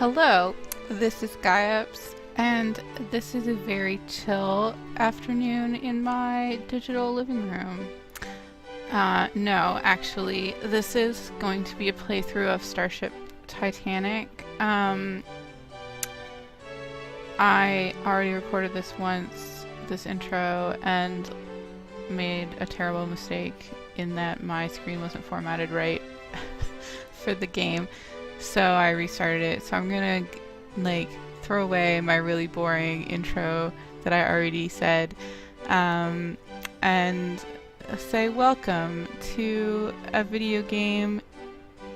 Hello, this is Gaiaps, and this is a very chill afternoon in my digital living room. No, actually, this is going to be a playthrough of Starship Titanic. I already recorded this once, this intro, and made a terrible mistake in that my screen wasn't formatted right for the game. So I restarted it. So I'm gonna throw away my really boring intro that I already said, and say welcome to a video game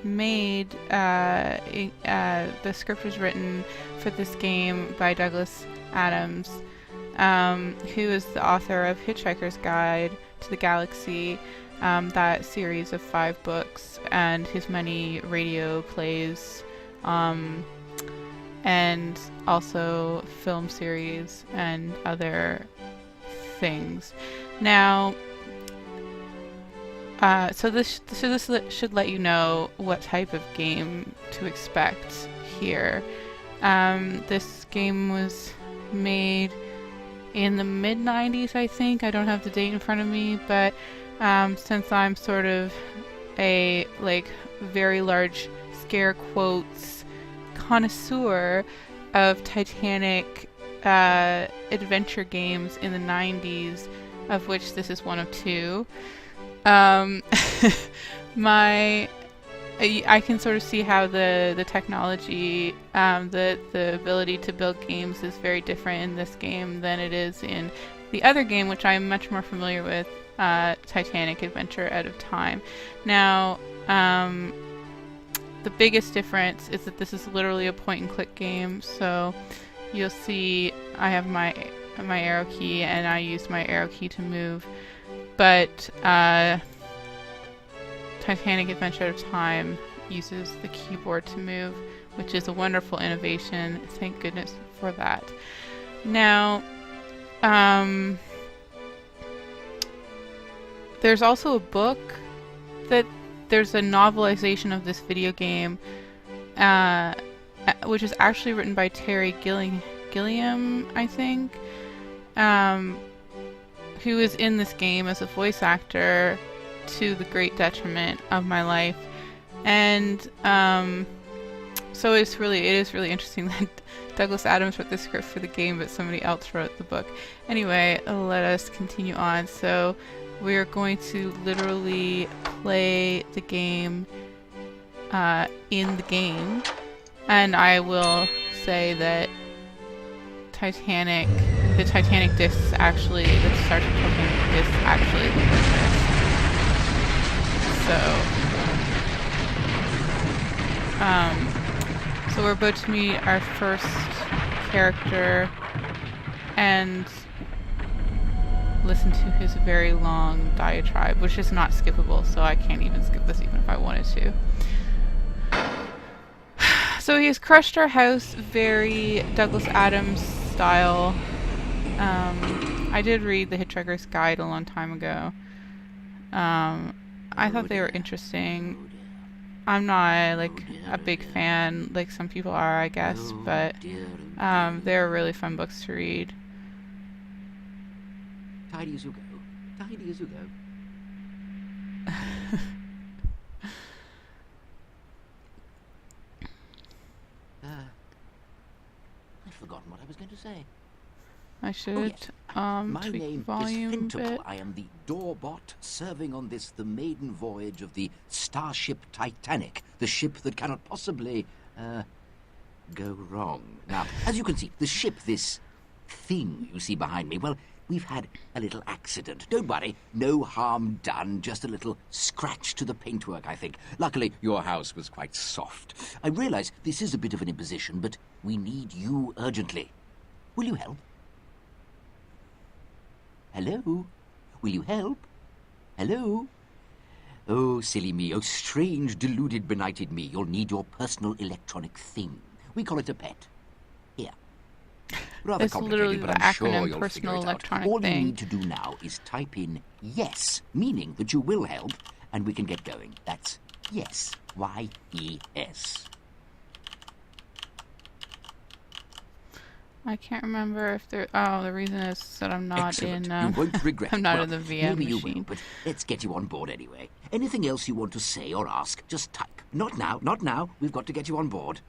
made. The script was written for this game by Douglas Adams, who is the author of Hitchhiker's Guide to the Galaxy, that series of 5 books, and his many radio plays, and also film series and other things. Now, so this should let you know what type of game to expect here. This game was made in the mid-90s, I think. I don't have the date in front of me, but since I'm sort of a very large scare quotes connoisseur of Titanic adventure games in the 90s, of which this is one of 2, I can sort of see how the technology, the ability to build games is very different in this game than it is in the other game, which I'm much more familiar with, Titanic Adventure Out of Time. Now, the biggest difference is that this is literally a point-and-click game, so you'll see I have my arrow key, and I use my arrow key to move, but Titanic Adventure Out of Time uses the keyboard to move, which is a wonderful innovation. Thank goodness for that. Now, there's also a book there's a novelization of this video game, which is actually written by Terry Gilliam, I think, who is in this game as a voice actor to the great detriment of my life. And so it is really interesting that Douglas Adams wrote the script for the game, but somebody else wrote the book. Anyway, let us continue on. So we're going to literally play the game in the game, and I will say that the Titanic discs actually, the Starship Titanic discs actually look like this. So we're about to meet our first character and listen to his very long diatribe, which is not skippable, so I can't even skip this even if I wanted to. So he has crushed our house, very Douglas Adams style. I did read the Hitchhiker's Guide a long time ago. I thought they were interesting. I'm not a big fan like some people are, I guess, but they're really fun books to read. Tidy as you go. Tidy as you go. I've forgotten what I was going to say. I should My tweak name volume is Fentable. bit. I am the doorbot serving on the maiden voyage of the Starship Titanic, the ship that cannot possibly go wrong. Now, as you can see, the ship, this thing you see behind me, well, we've had a little accident. Don't worry, no harm done, just a little scratch to the paintwork, I think. Luckily, your house was quite soft. I realize this is a bit of an imposition, but we need you urgently. Will you help? Hello? Will you help? Hello? Oh, silly me. Oh, strange, deluded, benighted me. You'll need your personal electronic thing. We call it a pet. Here. Rather It's literally complicated, but the I'm sure acronym you'll personal figure it out. electronic All thing. you need to do now is type in yes, meaning that you will help, and we can get going. That's yes. Y-E-S. I can't remember if there. Oh, the reason is that I'm not Excellent. in. You won't regret I'm it. not Well, in the VM maybe you machine. will, but let's get you on board anyway. Anything else you want to say or ask, just type. Not now, not now. We've got to get you on board.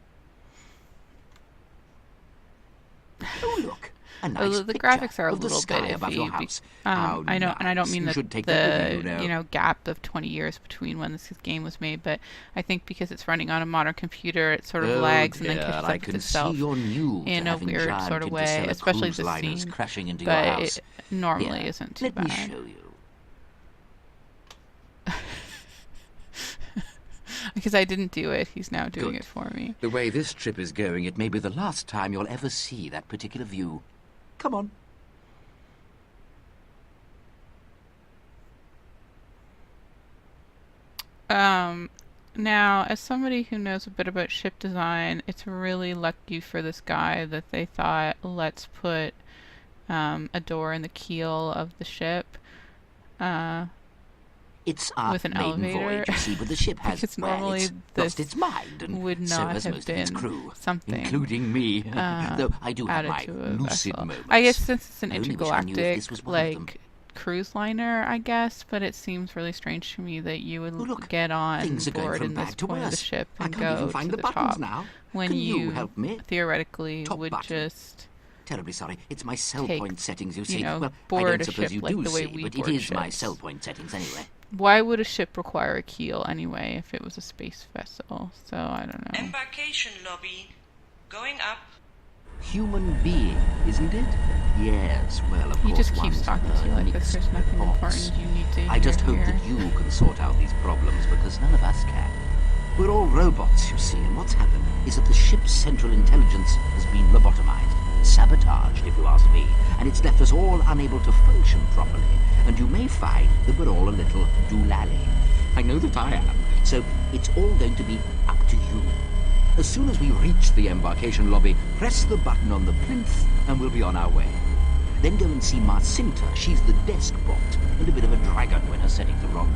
Oh, look. A nice The picture graphics are a of the little bit sky above your iffy. house. How I know, and I don't nice. mean You that should take that with the you know. gap of 20 years between when this game was made, but I think because it's running on a modern computer, it sort of lags and then catches I up can with itself see you're new in to a having weird giant sort of way, interstellar especially cruise this liners scene. crashing into your But house. it normally Here, isn't too let bad. me show you. Because I didn't do it, he's now doing Good. it for me. The way this trip is going, it may be the last time you'll ever see that particular view. Come on. Now, as somebody who knows a bit about ship design, it's really lucky for this guy that they thought, let's put a door in the keel of the ship. It's our With an maiden elevator. voyage, you see, but the ship has Because normally it's lost its mind, and would so not has have most of its been crew, something, including me. Though I do have added my to a lucid vessel. moments. I guess since it's an I only wish I knew if intergalactic, this was one of them. cruise liner, I guess, but it seems really strange to me that you would Oh, look, get on things are going board from in this bad to point of the worse. ship I and can't go even find to the the buttons top now. when Can you you help me? theoretically Top would button. just Terribly sorry. It's my cell take, point settings, you you see. know, Well, I board don't a suppose ship you like do the way see, we but it board is my ships. cell point settings anyway. Why would a ship require a keel anyway if it was a space vessel? So I don't know. Embarkation lobby. Going up. Human being, isn't it? Yes, well, of He course just keeps one's talking to you like this. mixed There's nothing reports. important you need to I just hear hope here. that you can sort out these problems, because none of us can. We're all robots, you see, and what's happened is that the ship's central intelligence has been lobotomized, sabotaged, if you ask me, and it's left us all unable to function properly, and you may find that we're all a little doolally. I know that I am, so it's all going to be up to you. As soon as we reach the embarkation lobby, press the button on the plinth, and we'll be on our way. Then go and see Marcinta. She's the desk bot, and a bit of a dragon when her settings are wrong.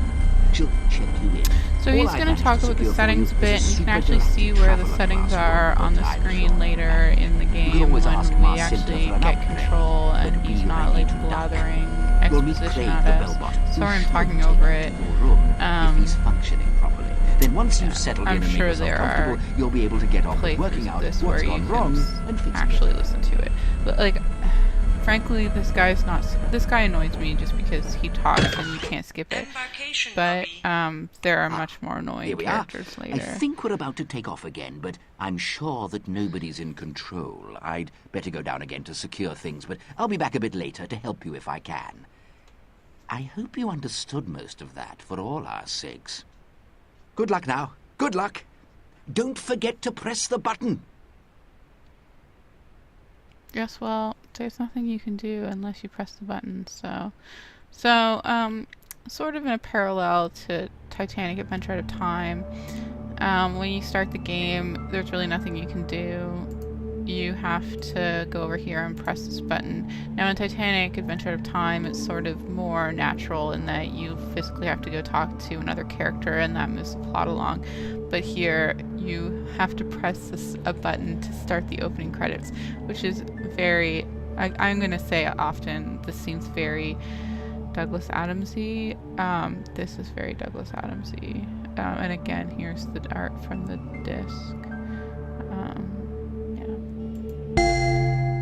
She'll check you in. So All he's I've going to managed talk to about the secure for settings you a bit, is and you can actually supergalactic see where the traveler settings class are room, on the but I'm screen sure later in the can game always when ask we Marcinta actually for an get upgrade, control and but he's be not ready like to duck. blathering We'll meet exposition Craig at the us. bellbot. Sorry, I'm who talking should over take it. your room if he's functioning properly. Then once you've settled I'm in and made sure yourself there comfortable, are you'll be able to get on with working playthroughs out of this what's where gone you wrong can and fix actually it. listen to it. But like, frankly, this guy annoys me just because he talks and you can't skip it. Embarkation But lobby. there are much more annoying Here we are. characters I later. think we're about to take off again, but I'm sure that nobody's in control. I'd better go down again to secure things, but I'll be back a bit later to help you if I can. I hope you understood most of that for all our sakes. Good luck now. Good luck. Don't forget to press the button. Yes, well, there's nothing you can do unless you press the button, so sort of in a parallel to Titanic Adventure Out of Time, when you start the game, there's really nothing you can do. You have to go over here and press this button. Now in Titanic Adventure Out of Time, it's sort of more natural in that you physically have to go talk to another character and that moves the plot along. But here, you have to press a button to start the opening credits, which is very, I'm going to say often, this seems very Douglas Adamsy. This is very Douglas Adamsy. And again, here's the art from the disc. Yeah.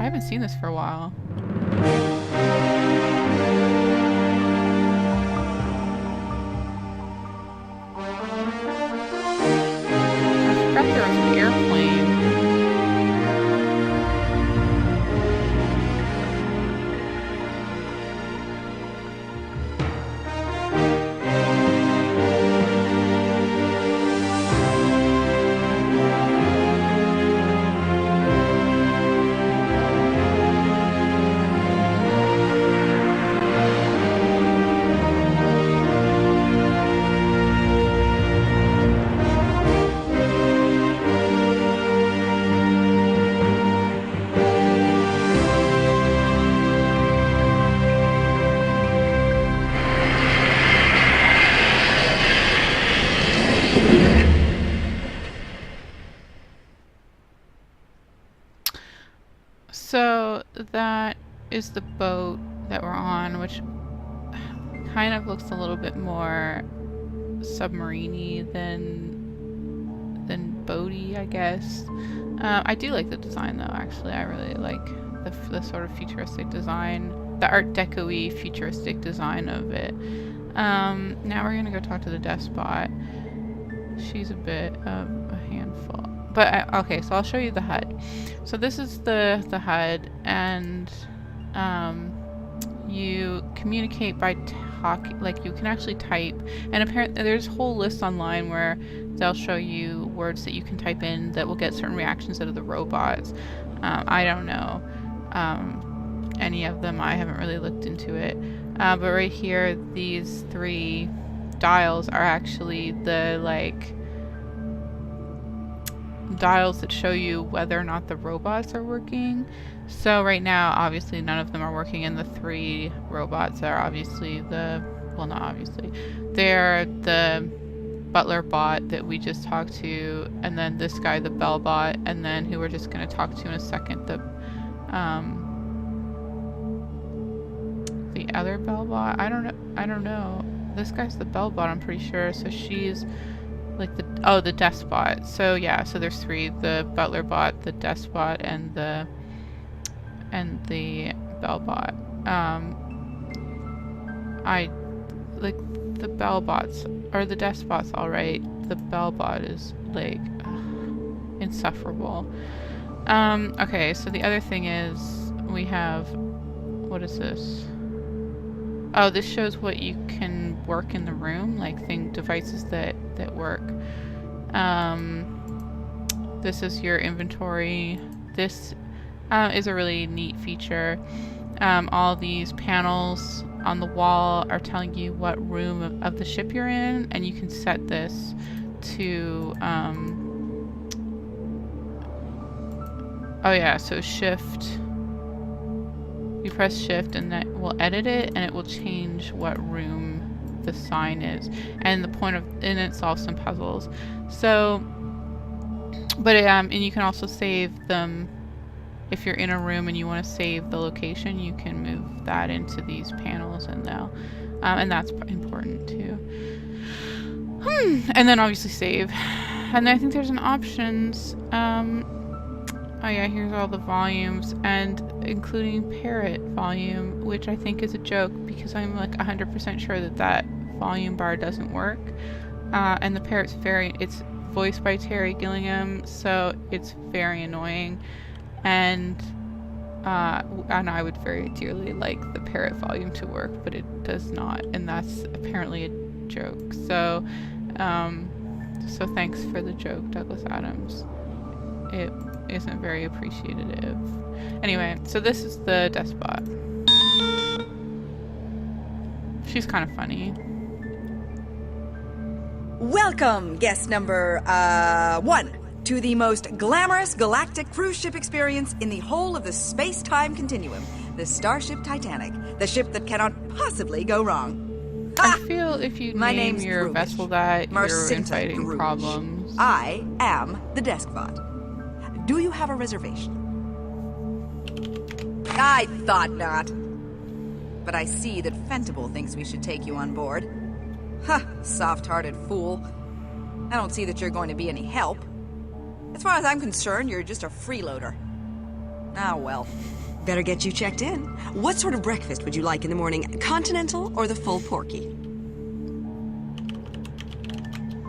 I haven't seen this for a while. I forgot there was an airplane. So that is the boat that we're on, which kind of looks a little bit more submarine-y than boaty, I guess. I do like the design though, actually. I really like the sort of futuristic design, the Art Deco-y futuristic design of it. Now we're gonna go talk to the despot. She's a bit of a handful. But, okay, so I'll show you the HUD. So this is the HUD, and you communicate by talking, like you can actually type, and apparently there's a whole list online where they'll show you words that you can type in that will get certain reactions out of the robots. I don't know any of them. I haven't really looked into it. But right here, these 3 dials are actually the, like, dials that show you whether or not the robots are working. So right now, obviously, none of them are working, and the 3 robots are obviously well, not obviously. They're the butler bot that we just talked to, and then this guy, the bell bot, and then who we're just going to talk to in a second, the other bell bot. I don't know. This guy's the bell bot, I'm pretty sure. So she's like the despot. So yeah, so there's 3: the butler bot, the despot, and the bell bot. I like the bell bots, or the despot's all right. The bell bot is like insufferable. Okay, so the other thing is we have, what is this? Oh, this shows what you can work in the room, like devices that work. This is your inventory. This is a really neat feature. All these panels on the wall are telling you what room of the ship you're in, and you can set this to oh yeah, so shift. You press shift and that will edit it, and it will change what room the sign is, and it solves some puzzles. So, but and you can also save them. If you're in a room and you want to save the location, you can move that into these panels, and and that's important too. And then obviously save. And then I think there's an options. Oh yeah, here's all the volumes, and including parrot volume, which I think is a joke because I'm like 100% sure that volume bar doesn't work. And the parrot's it's voiced by Terry Gillingham, so it's very annoying. And I would very dearly like the parrot volume to work, but it does not, and that's apparently a joke. So, so thanks for the joke, Douglas Adams. It isn't very appreciative. Anyway, so this is the despot. She's kind of funny. Welcome, guest number 1, to the most glamorous galactic cruise ship experience in the whole of the space-time continuum, the Starship Titanic, the ship that cannot possibly go wrong. I feel if you name your Grubish. vessel that, you're Marcinta inviting Grubish. problems. I am the despot. Do you have a reservation? I thought not. But I see that Fentable thinks we should take you on board. Huh, soft-hearted fool. I don't see that you're going to be any help. As far as I'm concerned, you're just a freeloader. Ah, well. Better get you checked in. What sort of breakfast would you like in the morning? Continental or the full porky?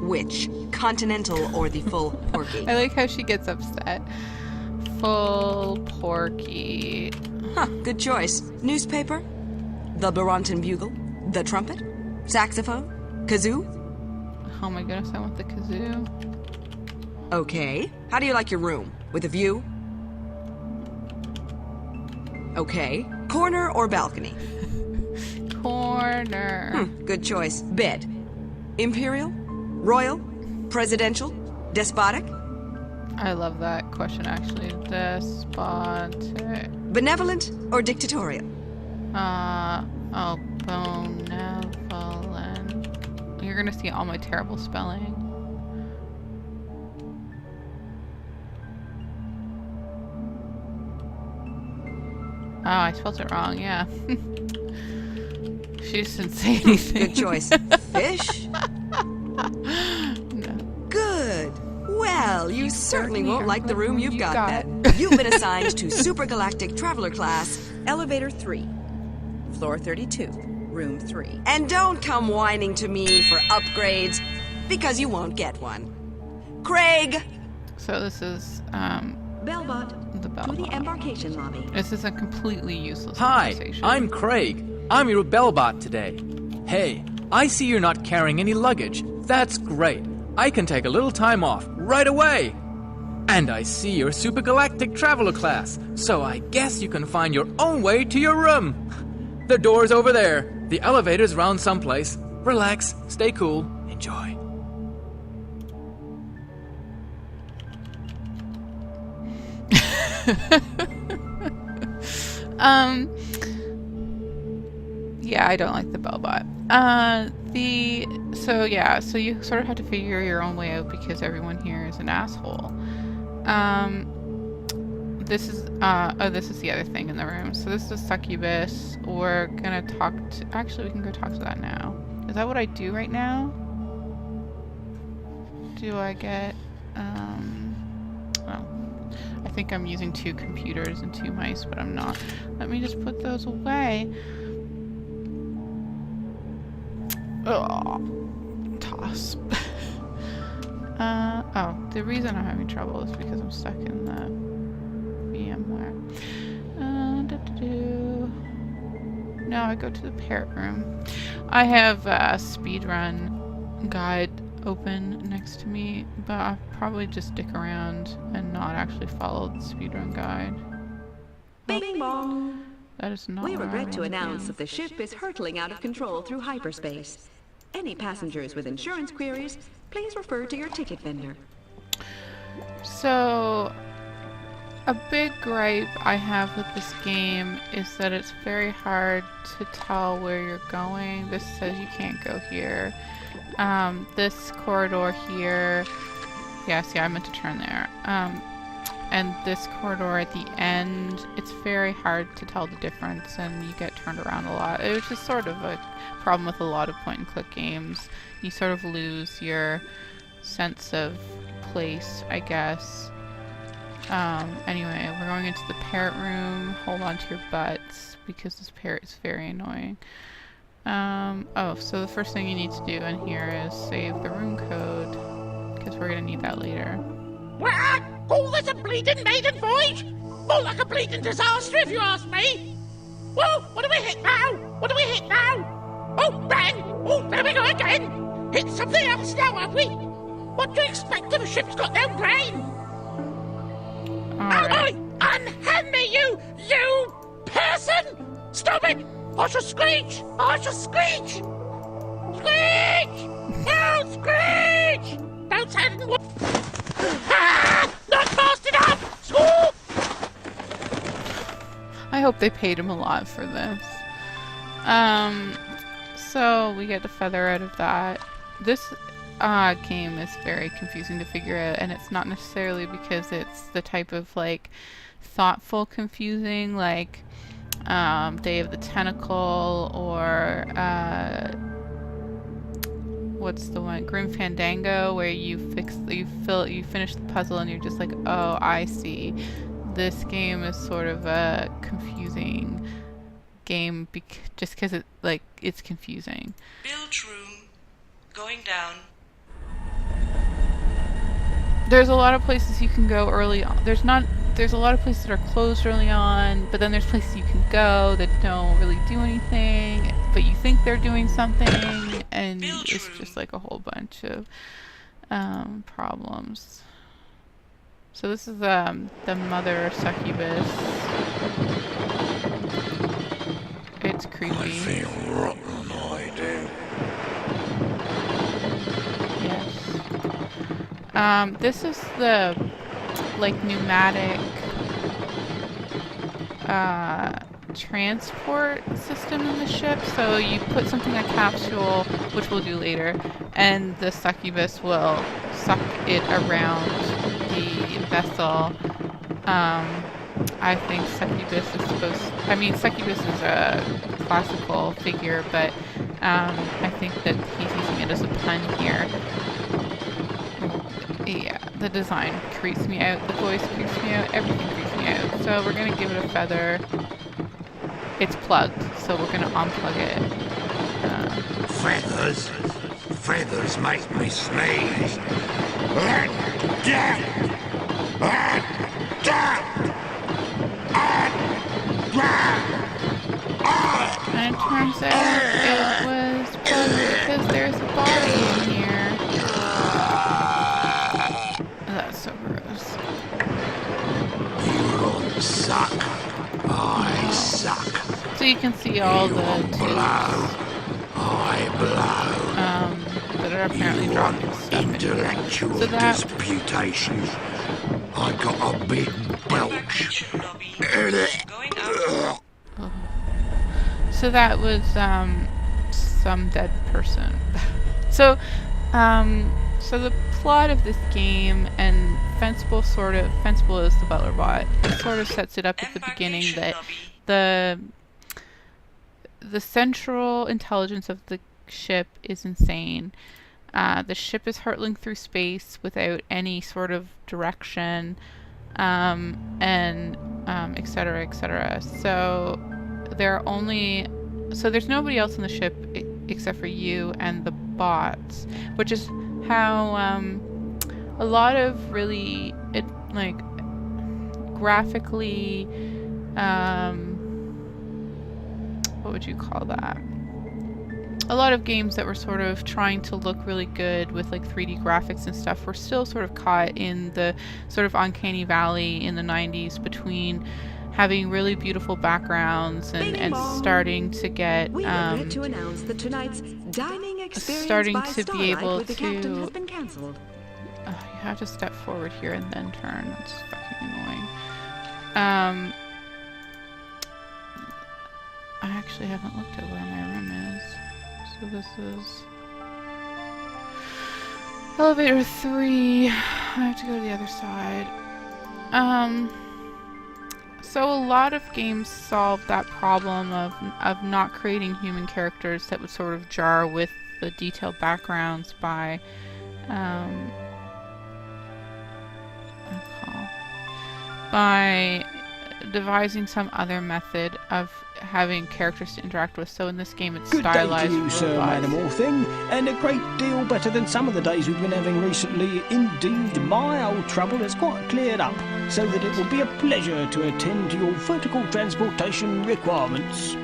Which? Continental or the full porky? I like how she gets upset. Full porky. Huh, good choice. Newspaper? The Baronton Bugle? The trumpet? Saxophone? Kazoo? Oh my goodness, I want the kazoo. Okay. How do you like your room? With a view? Okay. Corner or balcony? Corner. Good choice. Bed? Imperial? Royal? Presidential? Despotic? I love that question, actually. Despotic. Benevolent or dictatorial? Oh, benevolent. You're gonna see all my terrible spelling. Oh, I spelled it wrong, yeah. She just didn't say anything. Good choice. Fish? No. Good. Well, you certainly won't like the room you've got then. it. You've been assigned to Supergalactic Traveler Class. Elevator 3. Floor 32. Room 3. And don't come whining to me for upgrades, because you won't get one. Craig! So this is, Bellbot, the to Bellbot. the embarkation lobby. This is a completely useless Hi, conversation. I'm Craig. I'm your bellbot today. Hey, I see you're not carrying any luggage. That's great. I can take a little time off right away. And I see you're Supergalactic Traveler Class, so I guess you can find your own way to your room. The door's over there. The elevator's round someplace. Relax, stay cool, enjoy. Yeah, I don't like the Bellbot. So you sort of have to figure your own way out because everyone here is an asshole. This is the other thing in the room. So this is Succubus. We're gonna talk to, actually we can go talk to that now. Is that what I do right now? Do I get, oh. I think I'm using 2 computers and 2 mice, but I'm not. Let me just put those away. Oh, toss. Oh, the reason I'm having trouble is because I'm stuck in the VMware. No, I go to the parrot room. I have a speedrun guide open next to me, but I'll probably just stick around and not actually follow the speedrun guide. Bing bong. That is not We what I regret to wanted announce do. that the ship is hurtling out of control through hyperspace. Any passengers with insurance queries, please refer to your ticket vendor. So, a big gripe I have with this game is that it's very hard to tell where you're going. This says you can't go here. This corridor here, yeah, see, I meant to turn there. And this corridor at the end, it's very hard to tell the difference and you get turned around a lot. It was just sort of a problem with a lot of point-and-click games. You sort of lose your sense of place, I guess. Anyway, we're going into the parrot room. Hold on to your butts because this parrot is very annoying. Oh, so the first thing you need to do in here is save the room code because we're going to need that later. What? Call this a bleeding maiden voyage? More like a bleeding disaster if you ask me. Whoa, what do we hit now? What do we hit now? Oh, bang! Oh, there we go again. Hit something else now, have we? What do you expect if a ship's got no brain? Alright. Unhand me, you person! Stop it! I shall screech! I shall screech! Screech! No, screech! Don't send what? Ah! Not fast enough! Scoop! I hope they paid him a lot for this. So we get the feather out of that. This game is very confusing to figure out, and it's not necessarily because it's the type of like thoughtful confusing like Day of the Tentacle or what's the one, Grim Fandango, where you finish the puzzle and you're just like, oh, I see. This game is sort of a confusing game just because it's confusing. Build room. Going down. There's a lot of places you can go early on. There's a lot of places that are closed early on, but then there's places you can go that don't really do anything, but you think they're doing something, and it's just like a whole bunch of problems. So this is the Mother Succubus. It's creepy. I feel rotten, I do. Yes. This is the like pneumatic transport system in the ship. So you put something in a capsule, which we'll do later, and the succubus will suck it around the vessel I think Succubus is Succubus is a classical figure, but I think that he's using it as a pun here. Yeah, the design creeps me out, the voice creeps me out, everything creeps me out. So we're gonna give it a feather. It's plugged, so we're gonna unplug it. Feathers? Feathers make me sneeze. And it turns out it was plugged because there's a body in here. That's so gross. You lot suck. I suck. So you can see all the tubes I blow. that are apparently dropping stuff Intellectual so that, disputation. I got a big belch. Going out. So that was some dead person. So the plot of this game, and Fencible is the butler bot. It sort of sets it up at the beginning that the central intelligence of the ship is insane. The ship is hurtling through space without any sort of direction, and etc., etc. So there's nobody else in the ship except for you and the bots, which is how a lot of really graphically, what would you call that? A lot of games that were sort of trying to look really good with like 3D graphics and stuff were still sort of caught in the sort of uncanny valley in the 90s between having really beautiful backgrounds and starting to get We regret to announce that tonight's dining experience starting by to be Starlight able with the captain to has been cancelled. you have to step forward here and then turn. That's fucking annoying. I actually haven't looked at where my room is. So this is elevator 3. I have to go to the other side. So a lot of games solve that problem of not creating human characters that would sort of jar with the detailed backgrounds by devising some other method of having characters to interact with. So in this game it's stylized Good day to you, Sir Madam Orthing, and a great deal better than some of the days we've been having recently. Indeed, my old trouble has quite cleared up, so that it will be a pleasure to attend to your vertical transportation requirements.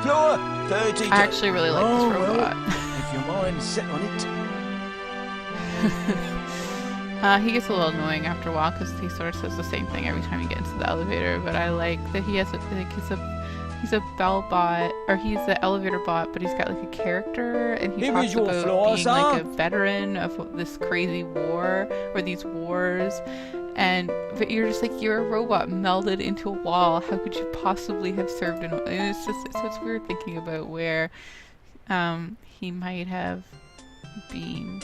Floor 32. I actually really like this robot. Well, if your mind's set on it. He gets a little annoying after a while because he sort of says the same thing every time you get into the elevator, but I like that he's a bell bot, or he's the elevator bot, but he's got like a character, and he talks about being like a veteran of this crazy war, or these wars, but you're just like, you're a robot melded into a wall. How could you possibly have served in? And it's just, so it's weird thinking about where he might have been.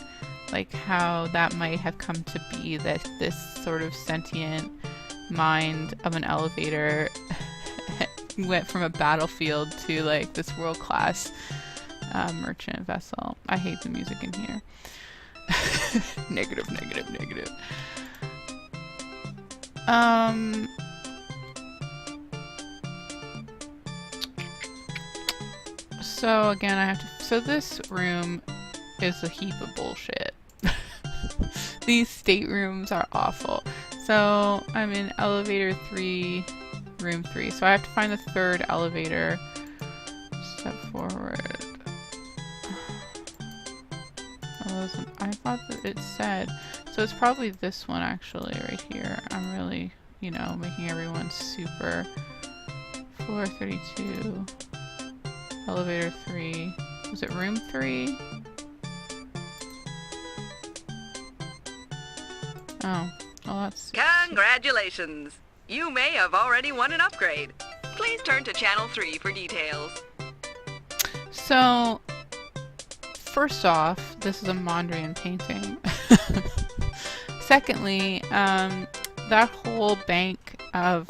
Like how that might have come to be, that this sort of sentient mind of an elevator went from a battlefield to like this world-class merchant vessel. I hate the music in here. Negative. So again, so this room is a heap of bullshit. These staterooms are awful. So I'm in elevator 3, room 3. So I have to find the third elevator. Step forward. I thought that it said. So it's probably this one actually, right here. I'm really, making everyone super. Floor 32. Elevator 3. Was it room 3? Oh, well that's... Congratulations! You may have already won an upgrade. Please turn to Channel 3 for details. So, first off, this is a Mondrian painting. Secondly, that whole bank of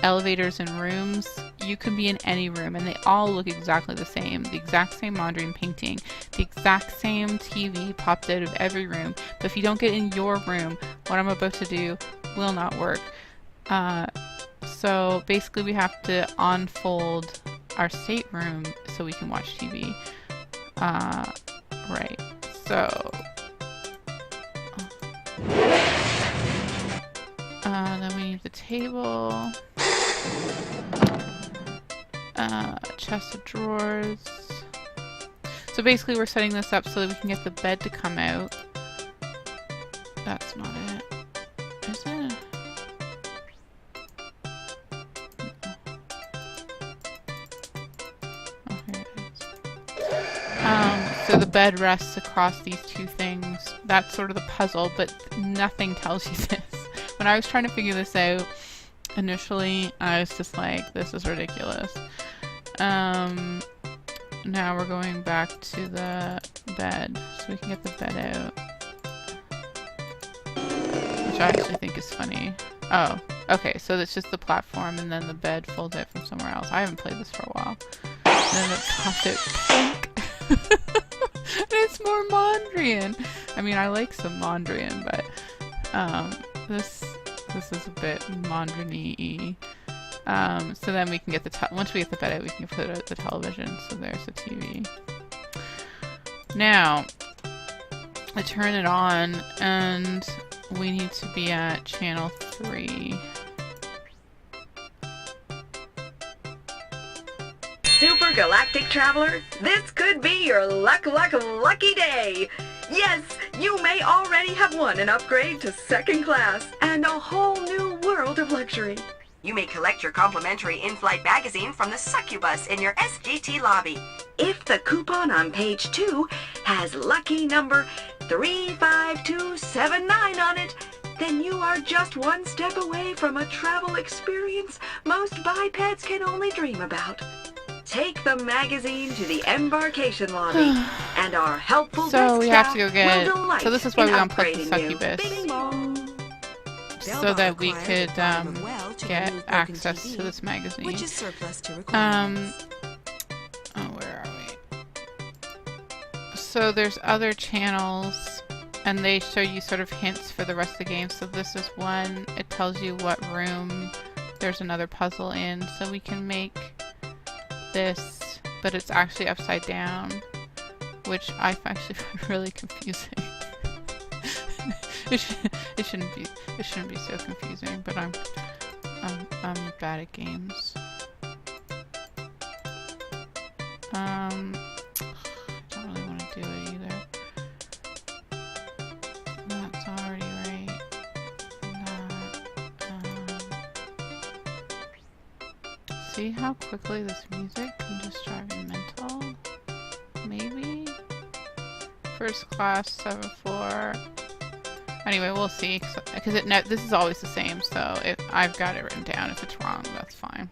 elevators and rooms, you can be in any room and they all look exactly the same. The exact same Mondrian painting, the exact same TV popped out of every room. But if you don't get in your room, what I'm about to do will not work. So basically we have to unfold our stateroom so we can watch TV. Right. So then we need the table, chest of drawers. So basically we're setting this up so that we can get the bed to come out. That's not it. Is it? Oh, here it is. So the bed rests across these two things. That's sort of the puzzle, but nothing tells you this. When I was trying to figure this out initially, I was just like, this is ridiculous. Now we're going back to the bed so we can get the bed out. Which I actually think is funny. Oh, okay, so it's just the platform and then the bed folds out from somewhere else. I haven't played this for a while. And then it pops out pink. And it's more Mondrian. I mean, I like some Mondrian, but this is a bit Mondrian-y. So then we can get once we get the bed out, we can put out the television. So there's the TV. Now, I turn it on, and we need to be at channel 3. Super Galactic Traveler, this could be your lucky day. Yes, you may already have won an upgrade to second class and a whole new world of luxury. You may collect your complimentary in-flight magazine from the Succubus in your SGT lobby. If the coupon on page 2 has lucky number 35279 on it, then you are just one step away from a travel experience most bipeds can only dream about. Take the magazine to the embarkation lobby, and our helpful so we have to go will get. delight So this is why we in unplugged the upgrading Succubus, so that we could get access to this magazine. Which is surplus to requirements. Oh, where are we? So there's other channels, and they show you sort of hints for the rest of the game. So this is one. It tells you what room there's another puzzle in, so we can make this, but it's actually upside down, which I actually find really confusing. it shouldn't be so confusing, but I'm bad at games. I don't really want to do it either. That's already right. See how quickly this music can just drive you mental? Maybe? First class 7-4. Anyway, we'll see, because this is always the same, so I've got it written down. If it's wrong, that's fine.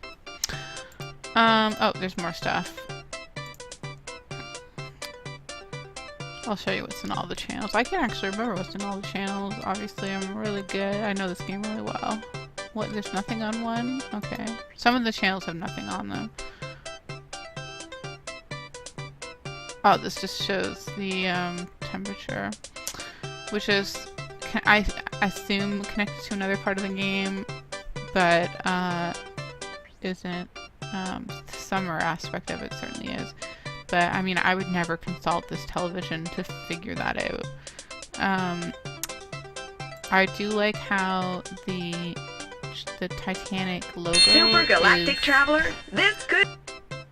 Oh, there's more stuff. I'll show you what's in all the channels. I can't actually remember what's in all the channels. Obviously, I'm really good. I know this game really well. What, there's nothing on one? Okay. Some of the channels have nothing on them. Oh, this just shows the temperature, which is, I assume, connected to another part of the game, but isn't. The summer aspect of it certainly is. But, I mean, I would never consult this television to figure that out. I do like how the Titanic logo Super Galactic Traveler, this could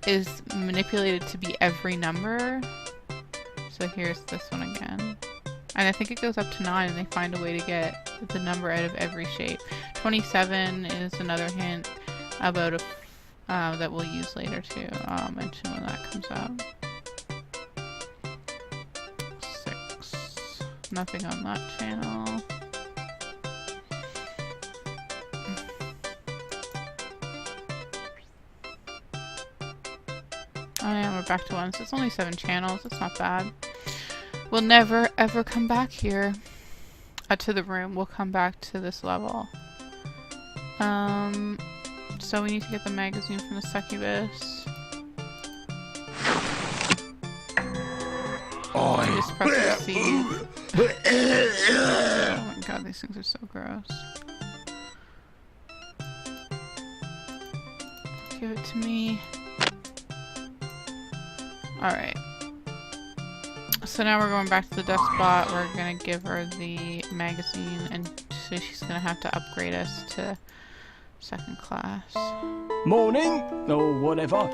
is manipulated to be every number. So here's this one again. And I think it goes up to 9, and they find a way to get the number out of every shape. 27 is another hint about that we'll use later too. I'll mention when that comes out. 6. Nothing on that channel. Oh yeah, we're back to 1, so it's only 7 channels. It's not bad. We'll never ever come back here To the room. We'll come back to this level. So we need to get the magazine from the succubus. Just press the C. Oh my god, these things are so gross. Give it to me. Alright. So now we're going back to the death spot. We're gonna give her the magazine, and so she's gonna have to upgrade us to second class. Morning, or whatever.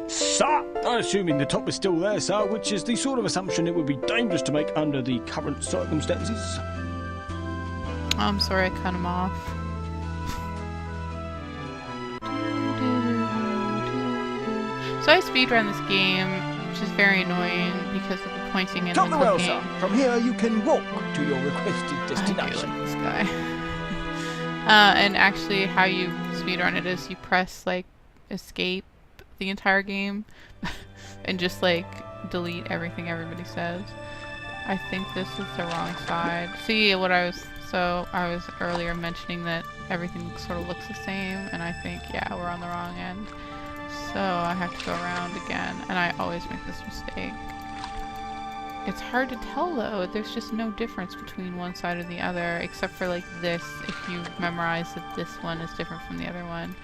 Sir, assuming the top is still there, sir, which is the sort of assumption it would be dangerous to make under the current circumstances. I'm sorry I cut him off. So I speedrun this game, which is very annoying because of the pointing and Top the the well, clicking. sir. From here you can walk to your requested destination. I do like this guy. And actually how you speedrun it is you press like escape the entire game and just like delete everything everybody says. I think this is the wrong side. See what I was earlier mentioning that everything sort of looks the same, and I think yeah, we're on the wrong end. So I have to go around again, and I always make this mistake. It's hard to tell though, there's just no difference between one side or the other, except for like this, if you memorize that this one is different from the other one.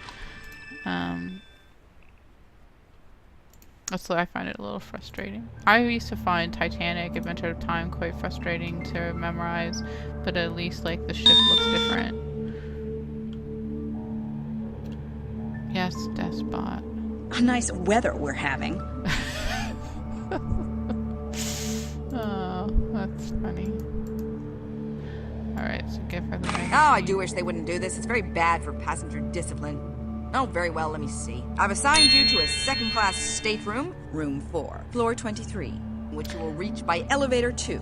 That's why I find it a little frustrating. I used to find Titanic, Adventure of Time, quite frustrating to memorize, but at least like the ship looks different. Yes, death spot. Nice weather we're having. Oh, that's funny. Alright, so give her the magazine. Oh, I do wish they wouldn't do this. It's very bad for passenger discipline. Oh, very well, let me see. I've assigned you to a second-class stateroom, room 4, floor 23, which you will reach by elevator 2.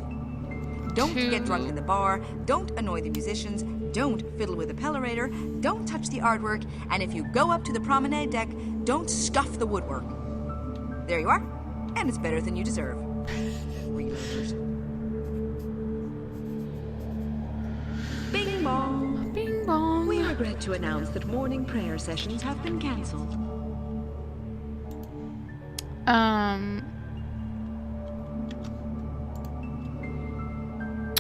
Don't get drunk in the bar, don't annoy the musicians, don't fiddle with the pellorator, don't touch the artwork, and if you go up to the promenade deck, don't scuff the woodwork. There you are, and it's better than you deserve. Reloaders. Bing bong. Bing bong. We regret to announce that morning prayer sessions have been cancelled.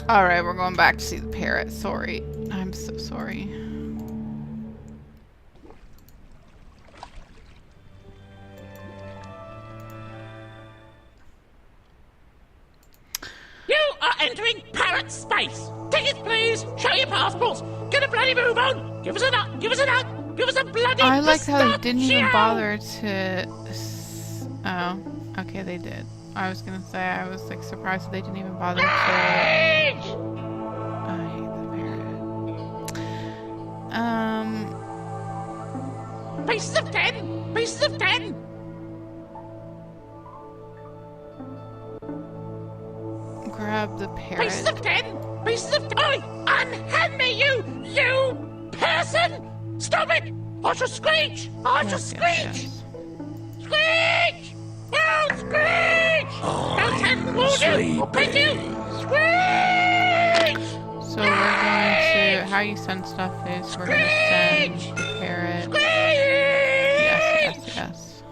Alright, we're going back to see the parrot. Sorry. I'm so sorry. You are entering parrot space. Tickets, please. Show your passports. Get a bloody move on. Give us a nut. Give us a nut. Give us a bloody I like how they didn't even pistachio. bother to... Oh, okay, they did. I was gonna say, I was like surprised that they didn't even bother to... I hate the parrot. Pieces of 10. Pieces of 10. Grab the parrot. Pieces of 10. Pieces of 10. Unhand me, you person. Stop it. I shall screech. I shall screech. Screech. Oh, screech. Don't hand water. Thank you. Screech. So we're going to... How you send stuff is we're going to send the parrot... Yes.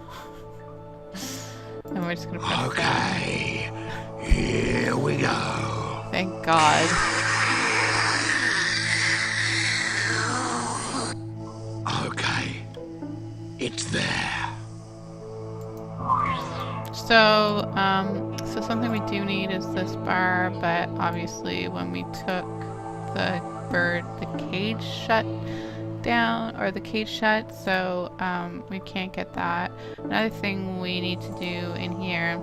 And we're just going to press Okay, here we go. Thank God. Okay, it's there. So, so something we do need is this bar, but obviously when we took the bird, the cage shut down, or the cage shut, so we can't get that. Another thing we need to do in here,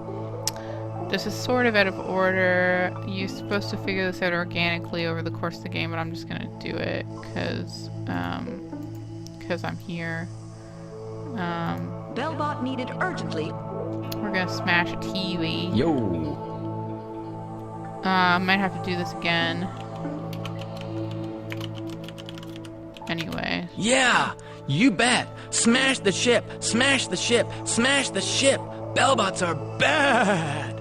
this is sort of out of order. You're supposed to figure this out organically over the course of the game, but I'm just gonna do it because I'm here. Bellbot needed urgently. We're gonna smash a TV. Yo. Might have to do this again. Anyway. Yeah, you bet. Smash the ship. Smash the ship. Smash the ship. Bellbots are bad.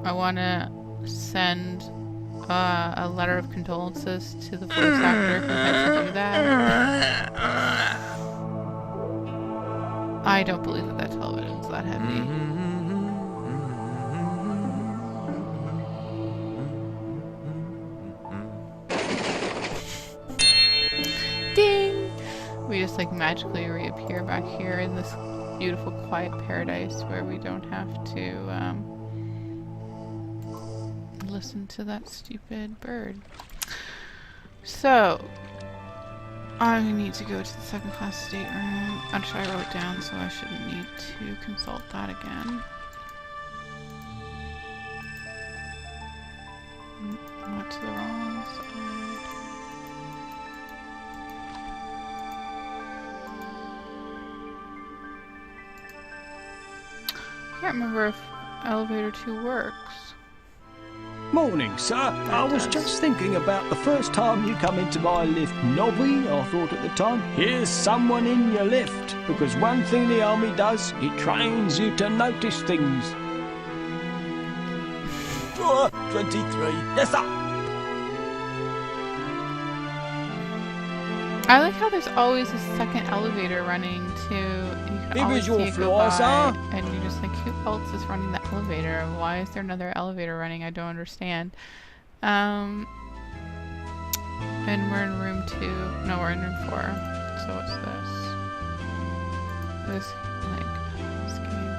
I want to send a letter of condolences to the voice actor who had to do that. I don't believe that television's that heavy. Ding! We just like magically reappear back here in this beautiful quiet paradise where we don't have to listen to that stupid bird. So I need to go to the second class stateroom. Actually, I wrote it down, so I shouldn't need to consult that again. Went to the wrong side. I can't remember if elevator 2 works. Morning, sir. I was just thinking about the first time you come into my lift, Nobby. I thought at the time, here's someone in your lift. Because one thing the army does, it trains you to notice things. 23. Yes, sir. I like how there's always a second elevator running too. You can always see it go by, and you're just like, who else is running the elevator? Why is there another elevator running? I don't understand. And we're in room 2. No, we're in room 4. So what's this? This, like, this game.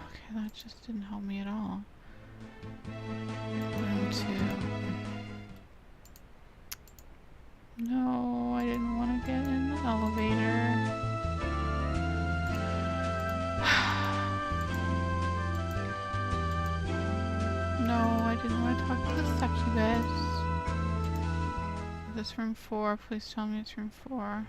Okay, that just didn't help me at all. Room 2. No, I didn't want to get in the elevator. No, I didn't want to talk to the succubus. Is this room 4? Please tell me it's room 4.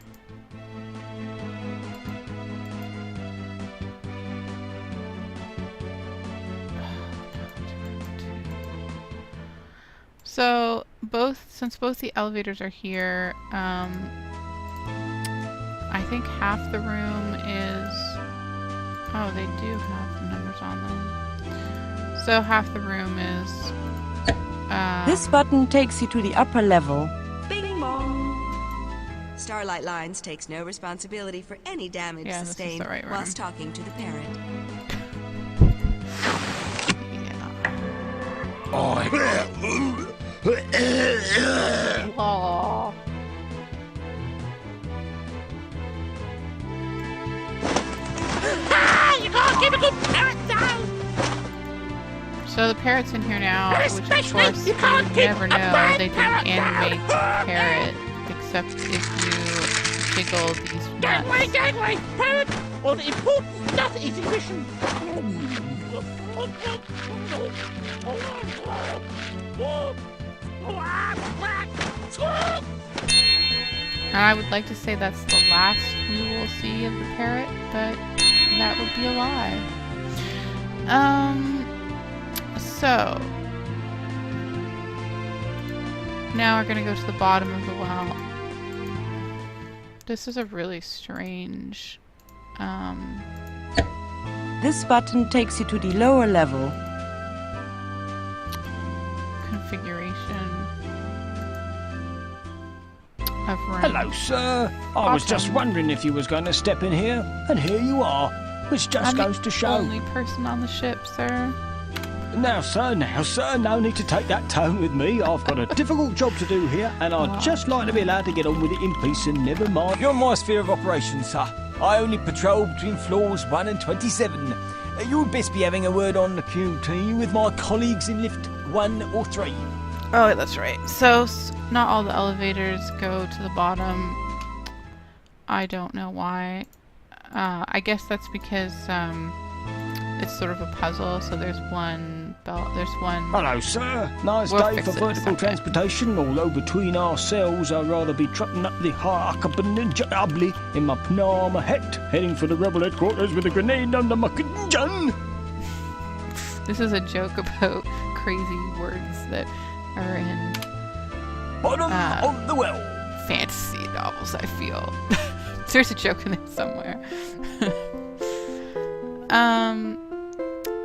So since both the elevators are here, I think half the room is, oh, they do have numbers on them. So half the room is, This button takes you to the upper level. Bing bong. Starlight Lines takes no responsibility for any damage sustained whilst talking to the parrot. Aww. You can't keep a good parrot down! So the parrot's in here now, which of course you never know. They didn't animate the parrot, except if you jiggle these nuts. Gangway! Parrot on important nut-eating mission! And I would like to say that's the last we will see of the parrot, but that would be a lie. So now we're gonna go to the bottom of the well. This is a really strange This button takes you to the lower level. configuration of room. Hello, sir. I was just wondering if you was going to step in here, and here you are. Which just goes to show. I'm the only person on the ship, sir. Now, sir, no need to take that tone with me. I've got a difficult job to do here, and I'd just like to be allowed to get on with it in peace and never mind. You're my sphere of operations, sir. I only patrol between floors 1 and 27. You would best be having a word on the QT with my colleagues in lift 1 or 3. Oh, that's right. So, not all the elevators go to the bottom. I don't know why. I guess that's because it's sort of a puzzle. So there's one belt. There's one. Hello, sir. Nice day for vertical transportation. Although between ourselves, I'd rather be trotting up the Harkabunjabli in my Panama hat, heading for the rebel headquarters with a grenade under my gun. This is a joke about crazy words that are in bottom of the well. Fantasy novels, I feel. There's a joke in there somewhere.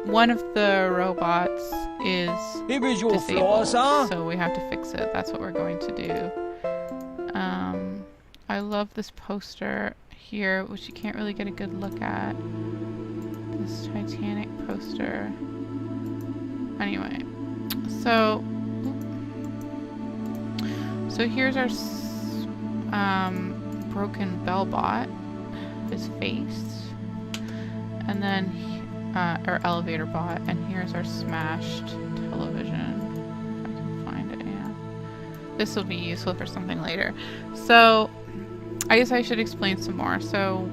one of the robots is Here is your disabled, floor, sir. so we have to fix it. That's what we're going to do. I love this poster here, which you can't really get a good look at. This Titanic poster. Anyway, so here's our broken bellbot, his face, and then our elevator bot, and here's our smashed television. If I can find it, yeah. This will be useful for something later. So I guess I should explain some more. So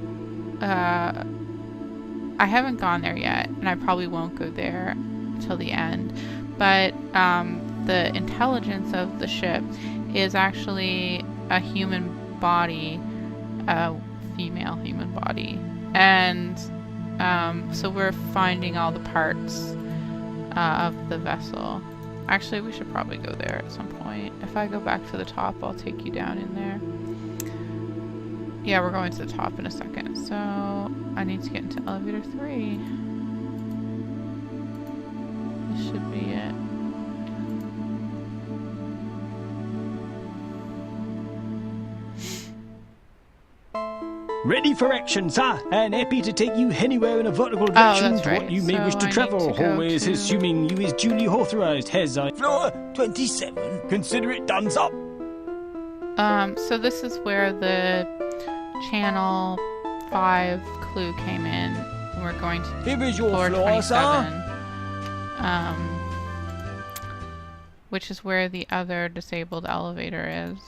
I haven't gone there yet, and I probably won't go there till the end, but the intelligence of the ship is actually a human body, a female human body, and so we're finding all the parts of the vessel. Actually, we should probably go there at some point. If I go back to the top, I'll take you down in there. Yeah, we're going to the top in a second. So I need to get into elevator 3. This should be it. Ready for action, sir, and happy to take you anywhere in a vertical direction that's to what right. you may So wish to I travel, need to go always to- assuming you is duly authorized, has I? Floor 27. Consider it done up. So this is where the channel 5 clue came in. We're going to Here is your floor floor, 27, sir. which is where the other disabled elevator is.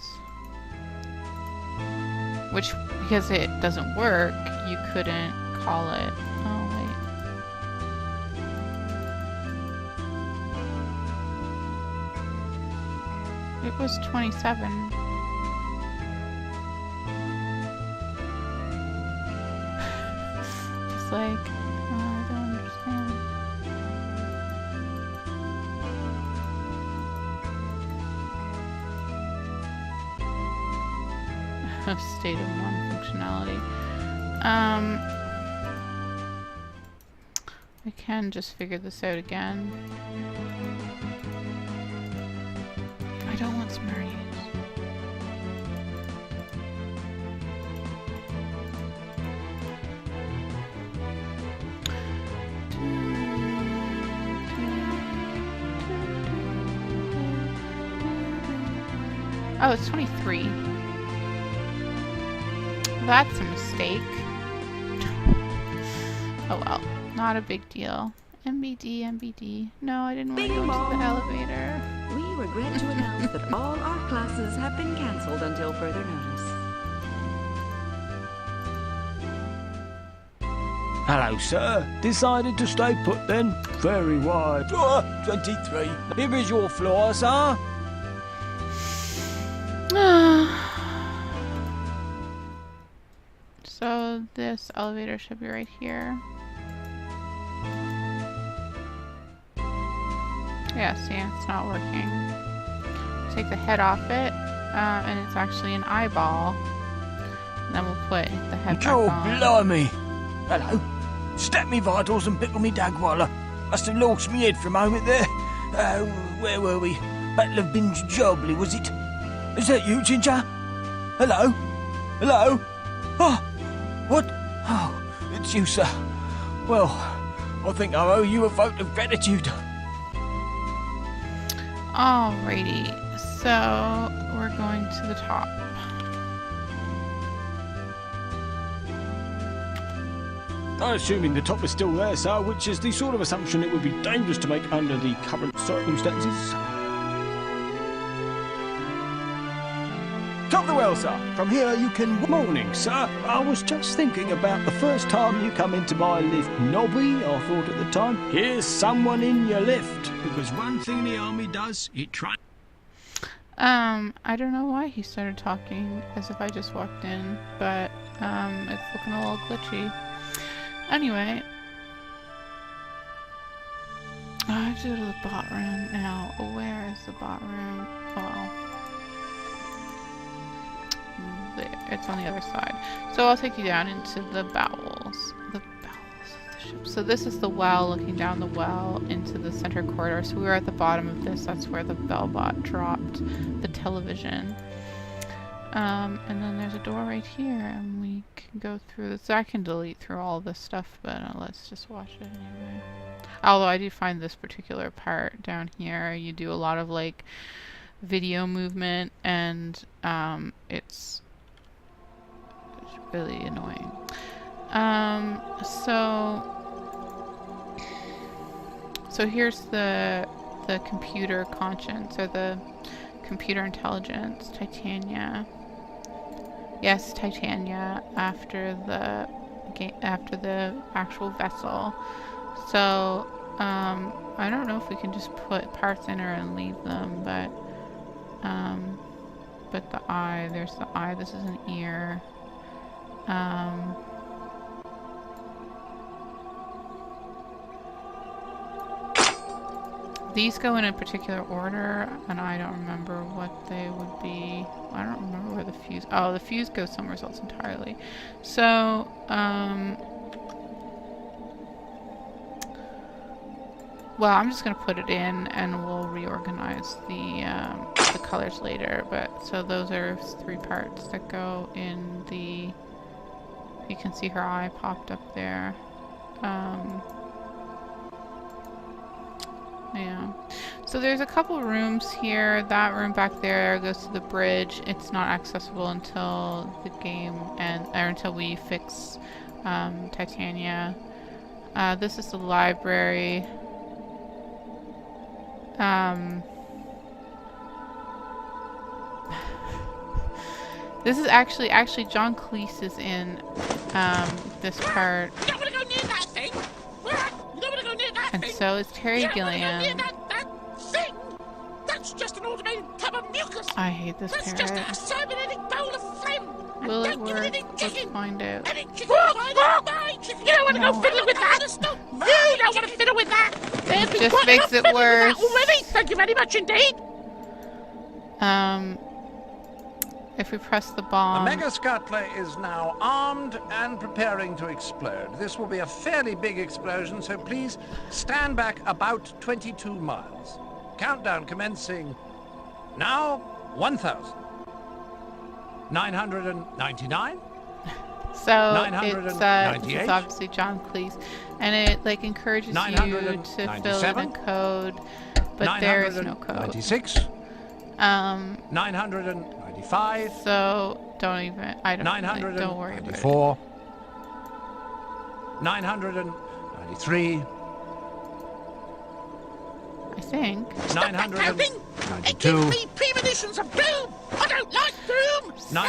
Which, because it doesn't work, you couldn't call it. Oh, wait. It was 27. It's like, oh, I don't understand. A state of non-functionality. I can just figure this out again. I don't want Smurries. Oh, it's 23. That's a mistake. Oh well, not a big deal. MBD, MBD. No, I didn't want to go into the elevator. We regret to announce that all art classes have been cancelled until further notice. Hello, sir. Decided to stay put then? Very wide. Floor 23. Here is your floor, sir. So this elevator should be right here. Yeah, see, it's not working. Take the head off it, and it's actually an eyeball. And then we'll put the head back Oh, on. blimey. Hello. Step me vitals and pickle me dagwaller. Must have lost me head for a moment there. Where were we? Battle of Binge Jobley, was it? Is that you, Ginger? Hello? Hello? Oh, what? Oh, it's you, sir. Well, I think I owe you a vote of gratitude. Alrighty, so we're going to the top. Assuming the top is still there, sir, which is the sort of assumption it would be dangerous to make under the current circumstances. Top the well, sir. From here you can... Morning, sir. I was just thinking about the first time you come into my lift, Nobby. I thought at the time, here's someone in your lift. Because one thing the army does, it tries... I don't know why he started talking as if I just walked in, but, it's looking a little glitchy. Anyway. I have to go to the bot room now. Where is the bot room? Oh. There. It's on the other side. So I'll take you down into the bowels. The bowels of the ship. So this is the well, looking down the well into the center corridor. So we were at the bottom of this. That's where the Bellbot dropped the television. And then there's a door right here, and we can go through this. I can delete through all this stuff, but let's just watch it anyway. Although I do find this particular part down here, you do a lot of like video movement, and it's really annoying. So here's the computer conscience, or the computer intelligence, Titania. Yes, Titania, after the actual vessel. So I don't know if we can just put parts in her and leave them, but the eye, there's the eye. This is an ear. These go in a particular order, and I don't remember what they would be. I don't remember where the fuse... Oh, the fuse goes somewhere else entirely. So, well, I'm just going to put it in, and we'll reorganize the colors later. But, so those are 3 parts that go in the... You can see her eye popped up there. Yeah. So there's a couple rooms here. That room back there goes to the bridge. It's not accessible until the game or until we fix Titania. This is the library. This is actually John Cleese is in this part. You don't want to go near that thing. You don't want to go near that And thing. so is Terry Gilliam. That thing. That's just an automated tub of mucus. I hate this That's parrot. just a cybernetic bowl of phlegm. Will it Don't give it work? any Let's chicken. find out. Any chicken. You don't want to go fiddling with that. You don't want to fiddle with that. It just makes it worse. Already. Thank you very much indeed. If we press the bomb... The Mega Scuttler is now armed and preparing to explode. This will be a fairly big explosion, so please stand back about 22 miles. Countdown commencing now. 1,999. So it's obviously John Cleese, and it like encourages you to fill in a code, but there is no code. 96. 995. So don't even. I don't. Don't worry about it. 994. 993. I think. 992. Me premonitions of doom. I don't like doom. So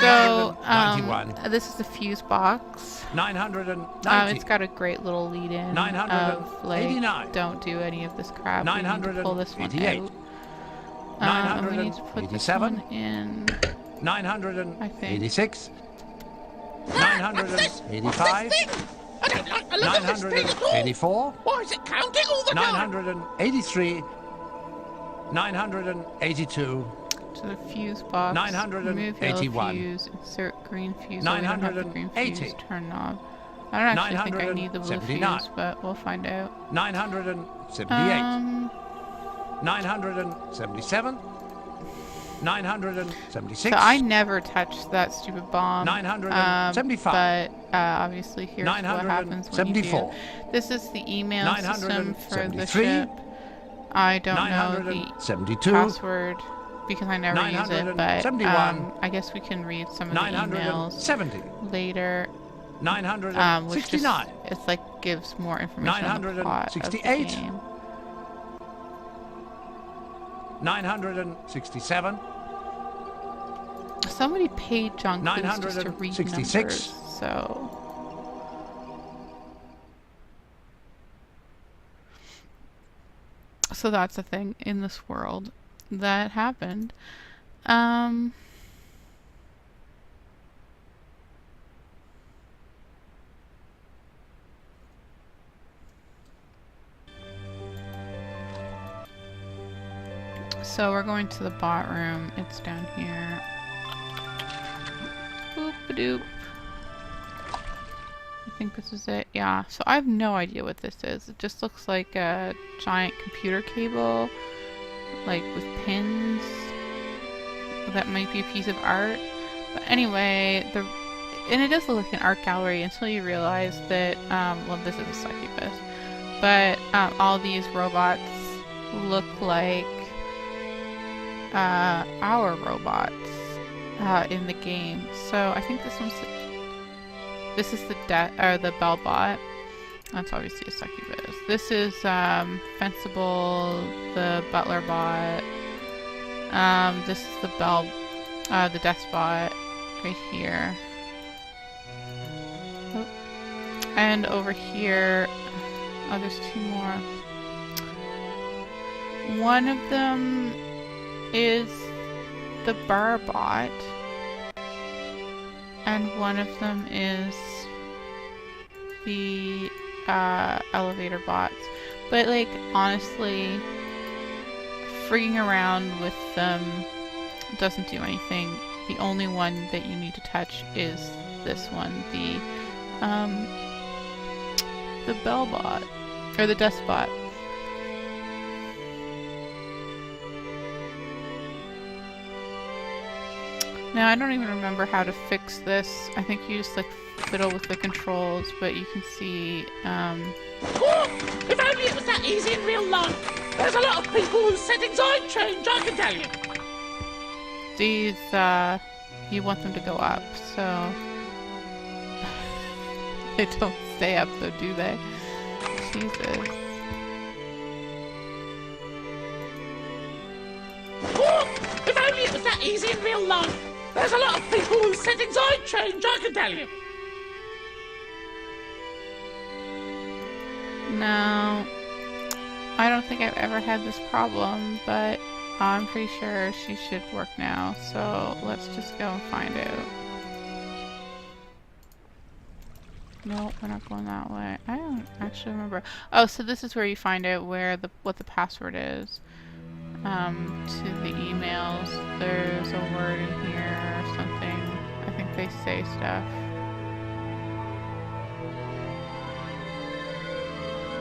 this is the fuse box. 990. It's got a great little lead in of like, don't do any of this crap. We need to pull this one out. And we need to put this one in. 986. 985. I don't like the look of this thing at all. 984. Why is it counting all the time? 983. 982. To the fuse box. 981. Fuse, insert green fuse. 980. Turn knob. I don't actually think I need the blue fuse, but we'll find out. 978. 977. 976. So I never touched that stupid bomb. 975. But obviously here's what happens when you do. This is the email system for the ship. I don't know the password because I never use it, but I guess we can read some of the emails later. 969. Which just, it's like gives more information on the plot of the game. 967. Somebody paid John Cleese just to read numbers, so... So that's a thing in this world that happened. So we're going to the bot room. It's down here. Boop-a-doop. I think this is it. Yeah, so I have no idea what this is. It just looks like a giant computer cable, like with pins. That might be a piece of art. But anyway, and it does look like an art gallery until you realize that, well, this is a succubus. But all these robots look like our robots in the game. So I think this is the Bellbot. That's obviously a succubus. This is Fencible, the Butler Bot. This is the Deathbot right here. Oh. And over here, oh, there's two more. One of them is the Barbot, and one of them is the elevator bots. But like, honestly, freaking around with them doesn't do anything. The only one that you need to touch is this one, the Bellbot, or the Deathbot. Now, I don't even remember how to fix this. I think you just like fiddle with the controls, but you can see, If only it was that easy in real life. There's a lot of people whose settings I'd change, I can tell you. These, you want them to go up, so they don't stay up though, do they? Jesus. If only it was that easy in real life. There's a lot of people whose settings I'd change, I can tell you. No, I don't think I've ever had this problem, but I'm pretty sure she should work now, so let's just go and find out. No, we're not going that way. I don't actually remember. Oh, so this is where you find out what the password is. To the emails. There's a word in here or something. I think they say stuff.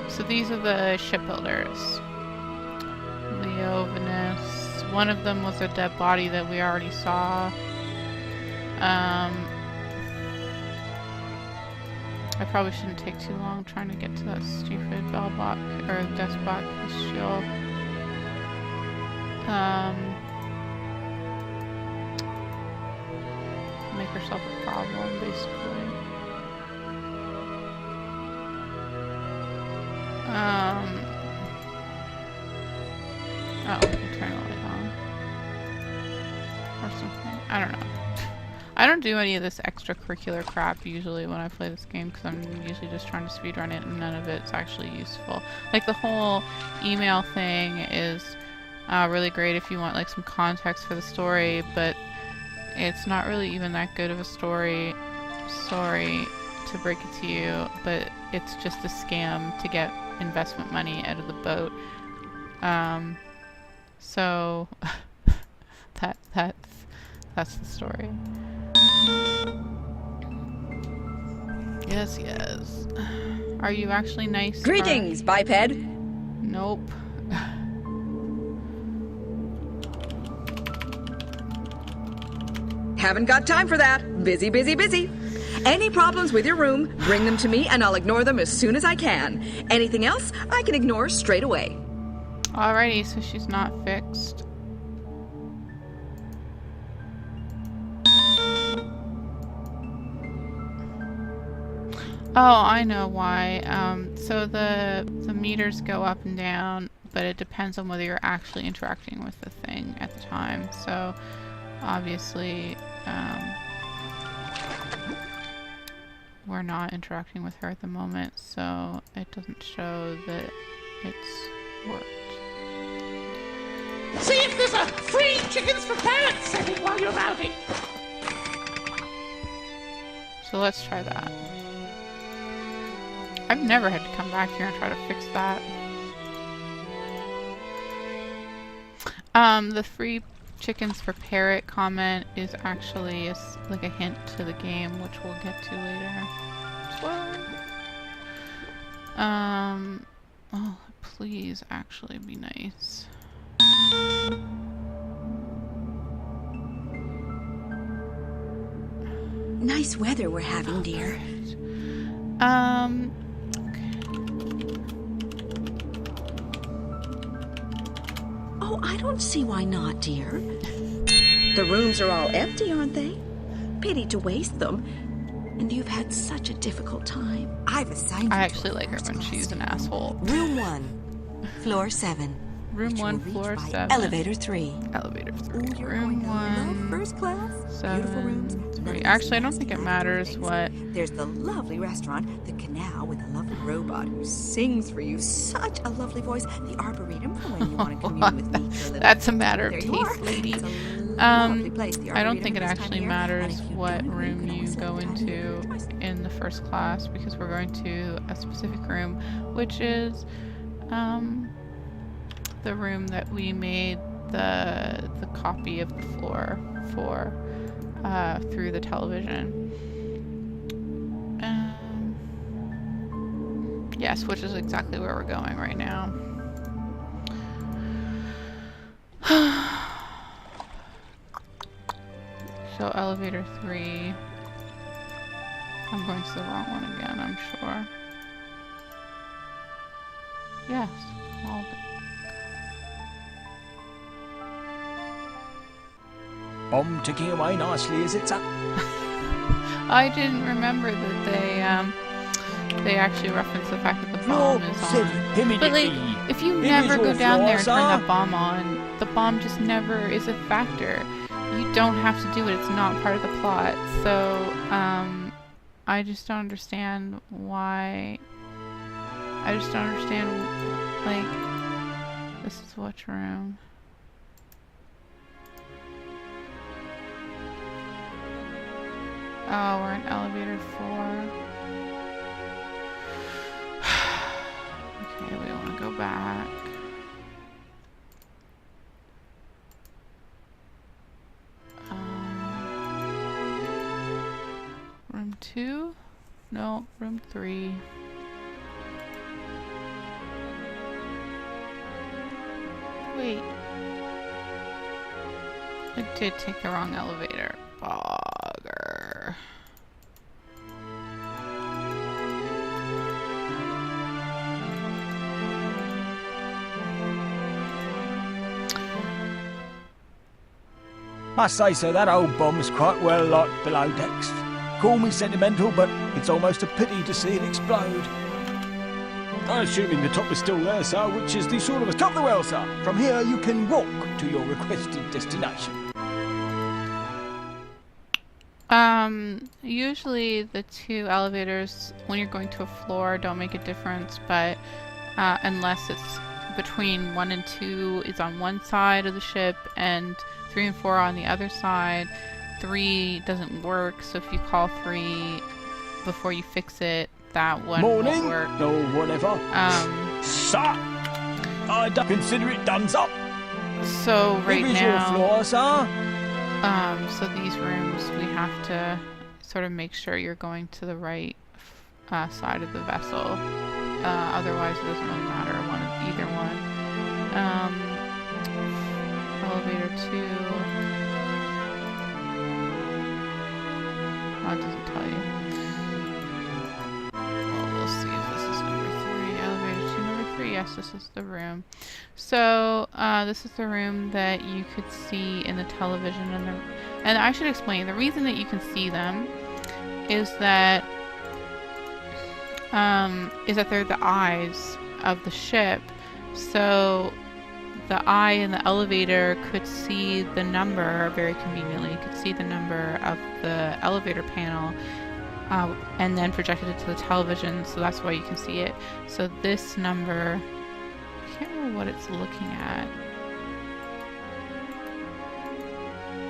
So these are the shipbuilders. Leovinus. One of them was a dead body that we already saw. I probably shouldn't take too long trying to get to that stupid Bellbot or Deathbot, because she'll make herself a problem, basically. Oh, we can turn the light on. Or something. I don't know. I don't do any of this extracurricular crap usually when I play this game, because I'm usually just trying to speedrun it and none of it's actually useful. Like, the whole email thing is really great if you want like some context for the story, but it's not really even that good of a story. Sorry to break it to you, but it's just a scam to get investment money out of the boat. So that's the story. Yes, yes. Are you actually nice? Greetings, biped. Nope. Haven't got time for that. Busy, busy, busy. Any problems with your room, bring them to me and I'll ignore them as soon as I can. Anything else, I can ignore straight away. Alrighty, so she's not fixed. Oh, I know why. So the meters go up and down, but it depends on whether you're actually interacting with the thing at the time. So obviously, we're not interacting with her at the moment, so it doesn't show that it's worked. See if there's a free chickens for parents setting while you're about it. So let's try that. I've never had to come back here and try to fix that. The free chickens for parrot comment is actually like a hint to the game, which we'll get to later. 12. Oh, please actually be nice. Nice weather we're having, dear. Okay. Oh, I don't see why not, dear. The rooms are all empty, aren't they? Pity to waste them. And you've had such a difficult time. I've assigned you I actually like her when she's an asshole. Room 1, floor 7. Room 1, floor 7. Elevator 3. Elevator 3. Oh, you're Room going to 1. love first class. 7, Beautiful rooms. 3. Actually, I don't think it matters what. There's the lovely restaurant, the canal with a lovely robot who sings for you. Such a lovely voice. The Arboretum for when you want to commune with me for a little. That's a matter of There you taste, are. lady. It's a lovely place, the I don't Arboretum think it this time actually of year. matters And if you what don't, you room can you always go sit down and into enjoy myself. in the first class, because we're going to a specific room, which is the room that we made the copy of the floor for through the television. Yes, which is exactly where we're going right now. So elevator 3. I'm going to the wrong one again, I'm sure. Yes. All Bomb ticking away nicely, is it, sir? I didn't remember that they actually reference the fact that the bomb is on. But like, if you never go down there and turn that bomb on, the bomb just never is a factor. You don't have to do it. It's not part of the plot. So, I just don't understand why. I just don't understand, like, this is which room? Oh, we're in elevator 4. Okay, we want to go back. Room 2? No, room 3. Wait. I did take the wrong elevator. Bugger. Must say, sir, that old bomb's quite well liked below decks. Call me sentimental, but it's almost a pity to see it explode. I'm assuming the top is still there, sir, which is the sort of a top the well, sir. From here, you can walk to your requested destination. Usually the two elevators, when you're going to a floor, don't make a difference, but unless it's between 1 and 2 is on one side of the ship, and 3 and 4 on the other side. 3 doesn't work, so if you call 3 before you fix it, that one won't work. Or whatever. Sir, I don't consider it done's up. So right Here is now, your floor, sir. so these rooms, we have to sort of make sure you're going to the right side of the vessel. Otherwise, it doesn't really matter either one. Elevator 2. Oh, it doesn't tell you. Well, we'll see if this is number 3. Elevator 2, number 3. Yes, this is the room. So, this is the room that you could see in the television. And I should explain, the reason that you can see them is that they're the eyes of the ship. So the eye in the elevator could see the number very conveniently. Could see the number of the elevator panel, and then projected it to the television. So that's why you can see it. So this number, I can't remember what it's looking at,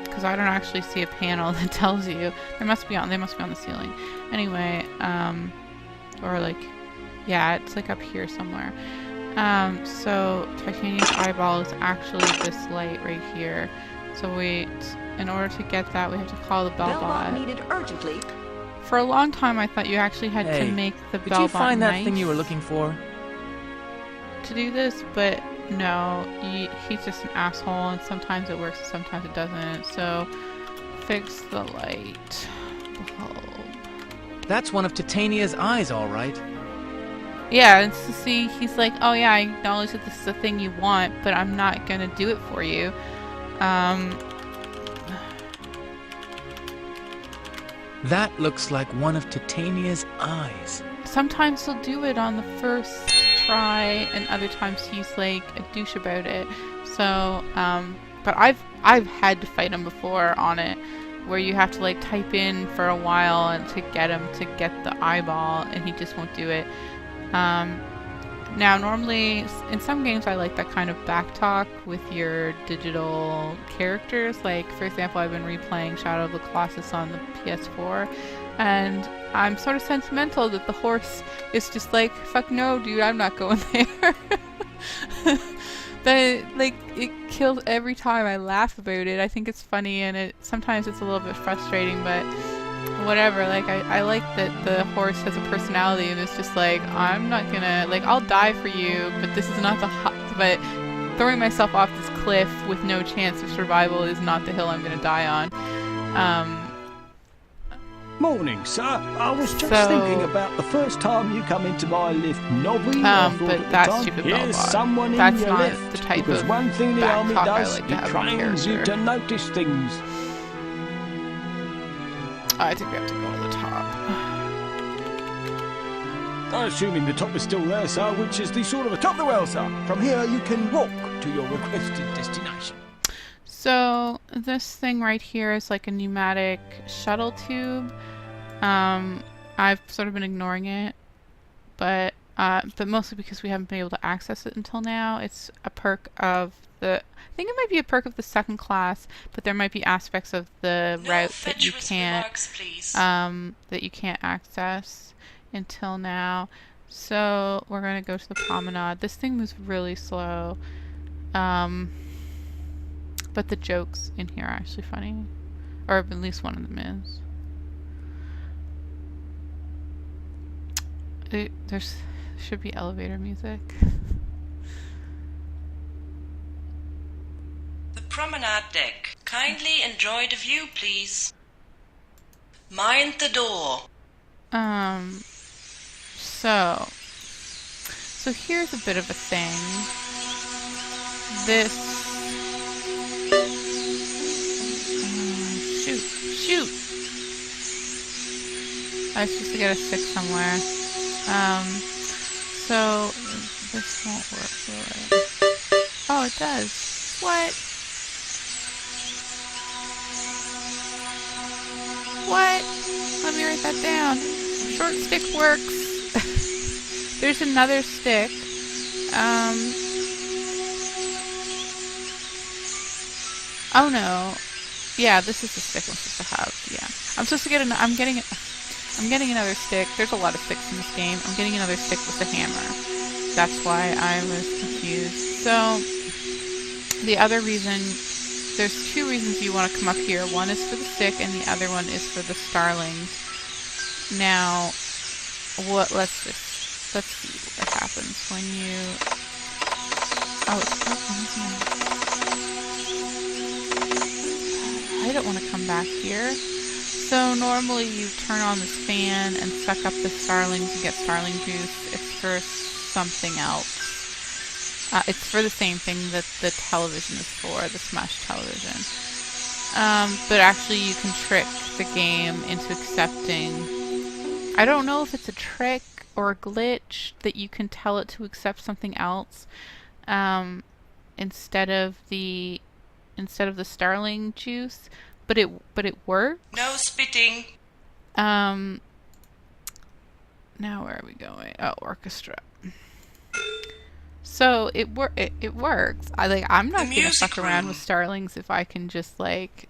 because I don't actually see a panel that tells you. They must be on the ceiling. Anyway, or like, yeah, it's like up here somewhere. So Titanium's eyeball is actually this light right here. So in order to get that, we have to call the bellbot needed urgently. For a long time, I thought you actually had Hey, to make the did Bellbot you find that nice thing you were looking for? to do this, but no, he's just an asshole, and sometimes it works and sometimes it doesn't. So, fix the light bulb. That's one of Titania's eyes, all right. Yeah, and to see, he's like, oh yeah, I acknowledge that this is the thing you want, but I'm not gonna do it for you. That looks like one of Titania's eyes. Sometimes he'll do it on the first try, and other times he's like a douche about it. So, but I've had to fight him before on it, where you have to like type in for a while and to get him to get the eyeball, and he just won't do it. Now, normally, in some games I like that kind of backtalk with your digital characters. Like, for example, I've been replaying Shadow of the Colossus on the PS4, and I'm sort of sentimental that the horse is just like, fuck no, dude, I'm not going there. It kills every time. I laugh about it. I think it's funny, and sometimes it's a little bit frustrating, but whatever. Like, I like that the horse has a personality, and it's just like, I'm not gonna, like, I'll die for you, but this is not but throwing myself off this cliff with no chance of survival is not the hill I'm gonna die on. Morning, sir. I was just thinking about the first time you come into my lift, Nobby. But that's stupid here's Bellbot. someone That's in your not lift. the type because of one thing the army backtalk I does, like to it have in a trains you character. to notice things. I think we have to go to the top. I'm assuming the top is still there, sir, which is the sort of a top of the well, sir. From here, you can walk to your requested destination. So this thing right here is like a pneumatic shuttle tube. I've sort of been ignoring it, but mostly because we haven't been able to access it until now. It's a perk of I think it might be a perk of the second class, but there might be aspects of the route that you can't access until now. So we're gonna go to the promenade. This thing moves really slow, but the jokes in here are actually funny, or at least one of them is. There should be elevator music. The promenade deck. Kindly enjoy the view, please. Mind the door. So here's a bit of a thing. This... shoot! I was supposed to get a stick somewhere. So this won't work, will it? Oh, it does. What? Let me write that down. Short stick works. There's another stick. Oh no. Yeah, this is the stick I'm supposed to have. Yeah. I'm supposed to get I'm getting another stick. There's a lot of sticks in this game. I'm getting another stick with a hammer. That's why I was confused. So, the other reason, there's two reasons you want to come up here. One is for the stick, and the other one is for the starlings. Now, let's see what happens when you... Oh, it's broken, isn't it? I don't want to come back here. So normally you turn on this fan and suck up the starlings and get starling juice. It's for something else. It's for the same thing that the television is for, the Smash television. But actually you can trick the game into accepting... I don't know if it's a trick or a glitch that you can tell it to accept something else instead of the starling juice. But it works. No spitting. Now where are we going? Oh, orchestra. So it works. I'm not gonna fuck around with starlings if I can just like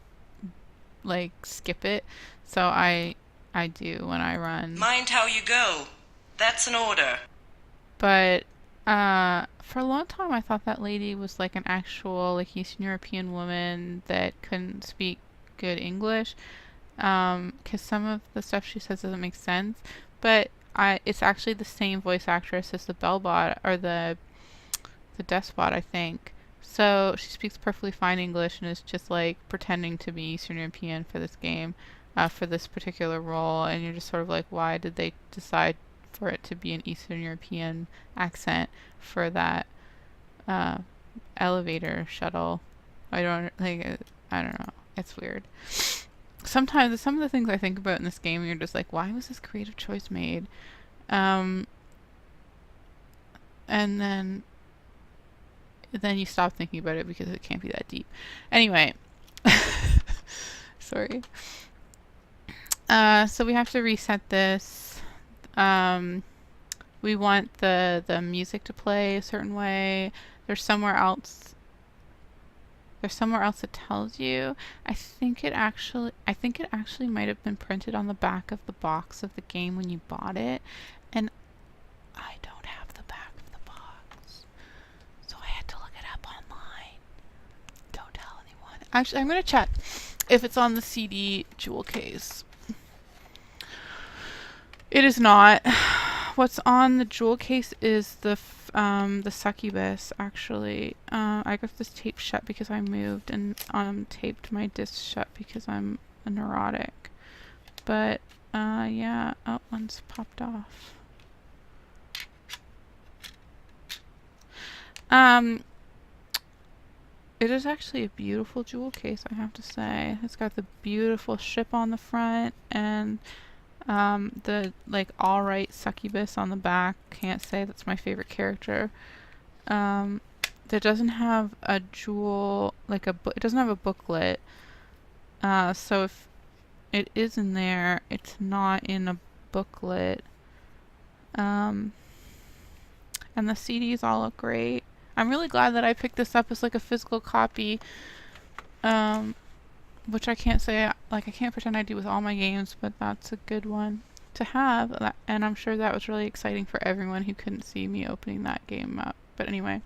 skip it. So I do when I run. Mind how you go. That's an order. But for a long time I thought that lady was like an actual like Eastern European woman that couldn't speak good English. because some of the stuff she says doesn't make sense, but it's actually the same voice actress as the Bellbot, or the Despot, I think. So she speaks perfectly fine English and is just like pretending to be Eastern European for this game, for this particular role, and you're just sort of like, why did they decide for it to be an Eastern European accent for that elevator shuttle? I don't know. It's weird. Sometimes some of the things I think about in this game, you're just like, why was this creative choice made? And then you stop thinking about it because it can't be that deep. Anyway, sorry. So we have to reset this. We want the music to play a certain way. There's somewhere else that tells you. I think it actually might have been printed on the back of the box of the game when you bought it, and I don't have the back of the box, so I had to look it up online. Don't tell anyone. Actually, I'm gonna check if it's on the CD jewel case. It is not. What's on the jewel case is the succubus, actually. I got this tape shut because I moved, and taped my disc shut because I'm a neurotic. But yeah, one's popped off. It is actually a beautiful jewel case, I have to say. It's got the beautiful ship on the front, and the like alright succubus on the back. Can't say that's my favorite character. That doesn't have a jewel, like it doesn't have a booklet. So if it is in there, it's not in a booklet. And the CDs all look great. I'm really glad that I picked this up as like a physical copy. Which I can't say, like, I can't pretend I do with all my games, but that's a good one to have, and I'm sure that was really exciting for everyone who couldn't see me opening that game up. But anyway,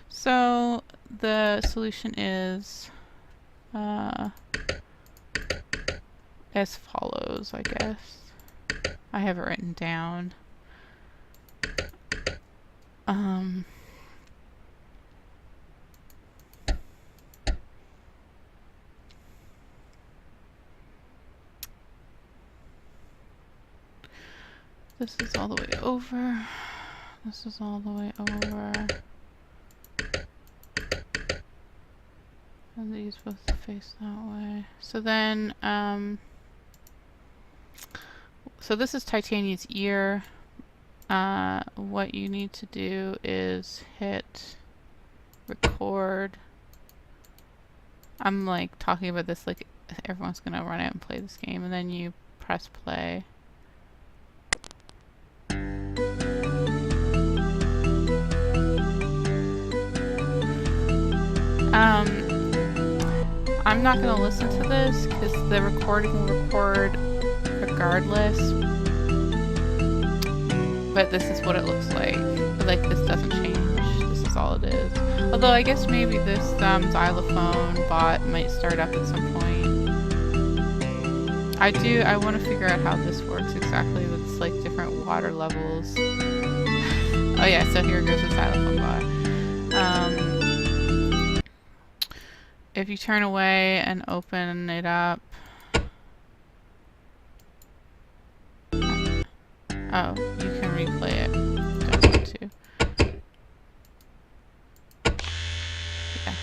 so the solution is as follows, I guess. I have it written down. This is all the way over. This is all the way over. And these both face that way. So then, so this is Titania's ear. What you need to do is hit record. I'm like talking about this like everyone's gonna run out and play this game, and then you press play. I'm not going to listen to this because the recording will record regardless, but this is what it looks like. Like, this doesn't change. This is all it is. Although I guess maybe this xylophone bot might start up at some point. I want to figure out how this works exactly with like different water levels. Oh yeah, so here goes the xylophone bot. If you turn away and open it up. Oh, you can replay it. Don't want to. Yes.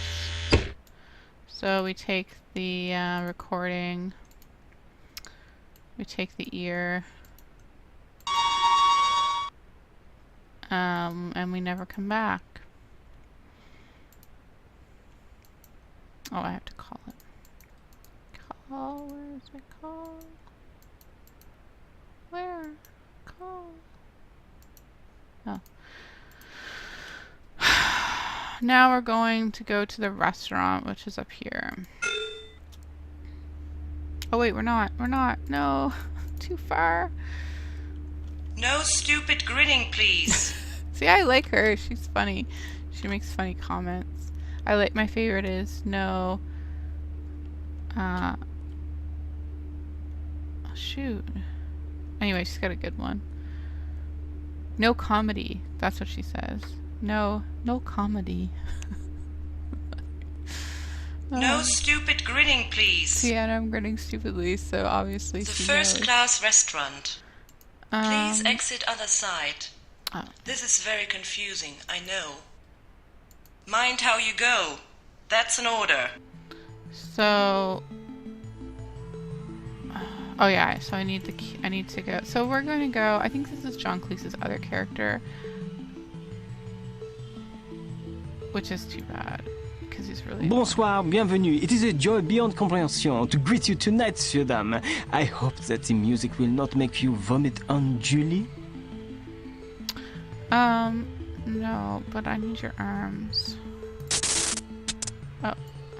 So we take the recording. We take the ear. And we never come back. Oh, I have to call it. Call, where's my call? Where? Call. Oh. Now we're going to go to the restaurant, which is up here. Oh wait, we're not. We're not. No. Too far. No stupid grinning, please. See, I like her. She's funny. She makes funny comments. My favorite is no shoot. Anyway, she's got a good one. No comedy. That's what she says. No comedy. No stupid grinning, please. See, and I'm grinning stupidly, so obviously The she first-class restaurant. Please exit other side. Oh. This is very confusing, I know. Mind how you go. That's an order. So... Oh yeah, so I need to go. So we're going to go... I think this is John Cleese's other character. Which is too bad. Because he's really... Bonsoir, bienvenue. It is a joy beyond comprehension to greet you tonight, Monsieur Dame. I hope that the music will not make you vomit unduly. No, but I need your arms. Oh, I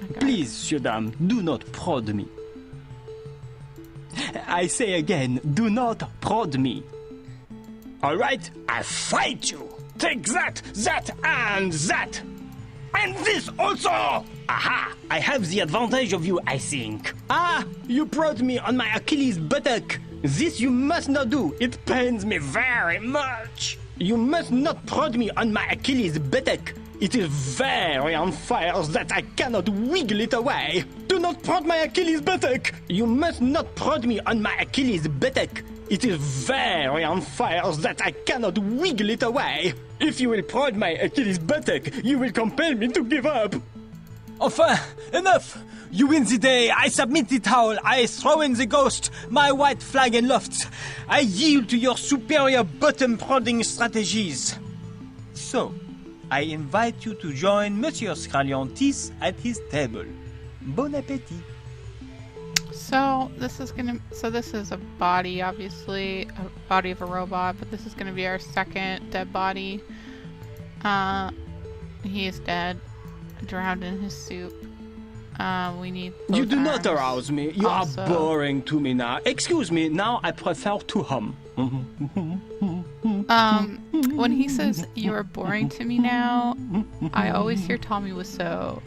got Please, Monsieur Dame, do not prod me. I say again, do not prod me. All right, I fight you. Take that, and that. And this also! Aha! I have the advantage of you, I think. Ah, you prod me on my Achilles buttock. This you must not do. It pains me very much. You must not prod me on my Achilles buttock. It is very on fire that I cannot wiggle it away. Do not prod my Achilles buttock. You must not prod me on my Achilles buttock. It is very on fire that I cannot wiggle it away. If you will prod my Achilles buttock, you will compel me to give up. Enfin, enough! You win the day, I submit the towel, I throw in the ghost, my white flag and lofts. I yield to your superior bottom-prodding strategies. So, I invite you to join Monsieur Scraliontis at his table. Bon appétit. So this is a body, obviously, a body of a robot, but this is gonna be our second dead body. He is dead, drowned in his soup. We need both You do arms. not arouse me. You Also- are boring to me now. Excuse me, now I prefer to hum. When he says you are boring to me now, I always hear Tommy Wiseau.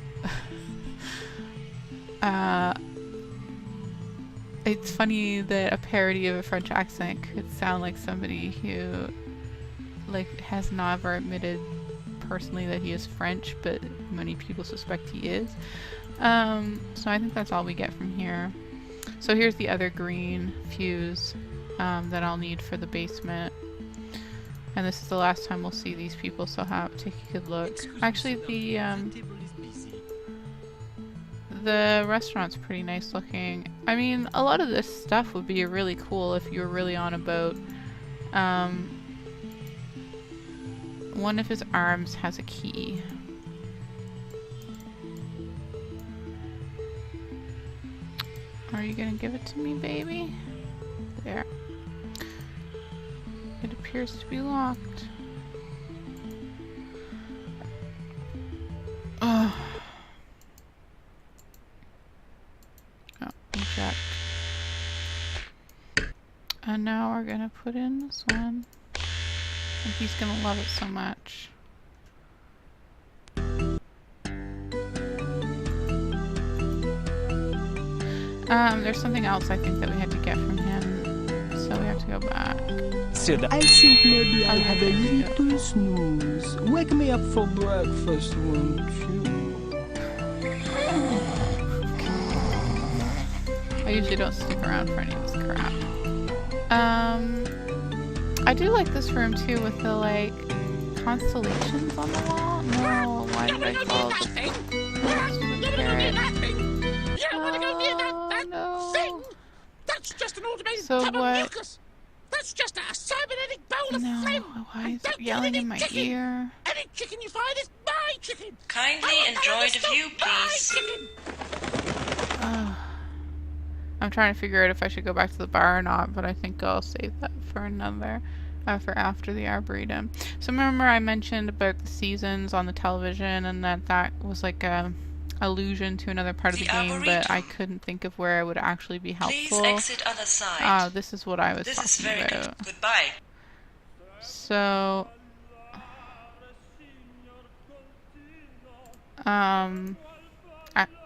It's funny that a parody of a French accent could sound like somebody who, like, has never admitted personally that he is French, but many people suspect he is. So I think that's all we get from here. So here's the other green fuse that I'll need for the basement. And this is the last time we'll see these people, so take a good look. Actually, the restaurant's pretty nice looking. I mean, a lot of this stuff would be really cool if you were really on a boat. One of his arms has a key. Are you gonna give it to me, baby? There. It appears to be locked. Oh, eject. And now we're gonna put in this one. And he's gonna love it so much. There's something else I think that we had to get from him, so we have to go back. I think maybe I'll have a little snooze. Wake me up for breakfast, won't you? I usually don't stick around for any of this crap. I do like this room too with the, like, constellations on the wall. No, why did I fall? No. Thing? That's just an automated So tub of what? mucus. That's just a cybernetic bowl of phlegm. Why is Don't it yelling get in my chicken. ear? Any chicken you find is my chicken. Kindly enjoy the view, please. I'm trying to figure out if I should go back to the bar or not, but I think I'll save that for for after the Arboretum. So remember I mentioned about the seasons on the television and that was like a allusion to another part of the game, but I couldn't think of where it would actually be helpful. Please exit other side. This is what I was This is talking very about. goodbye. So,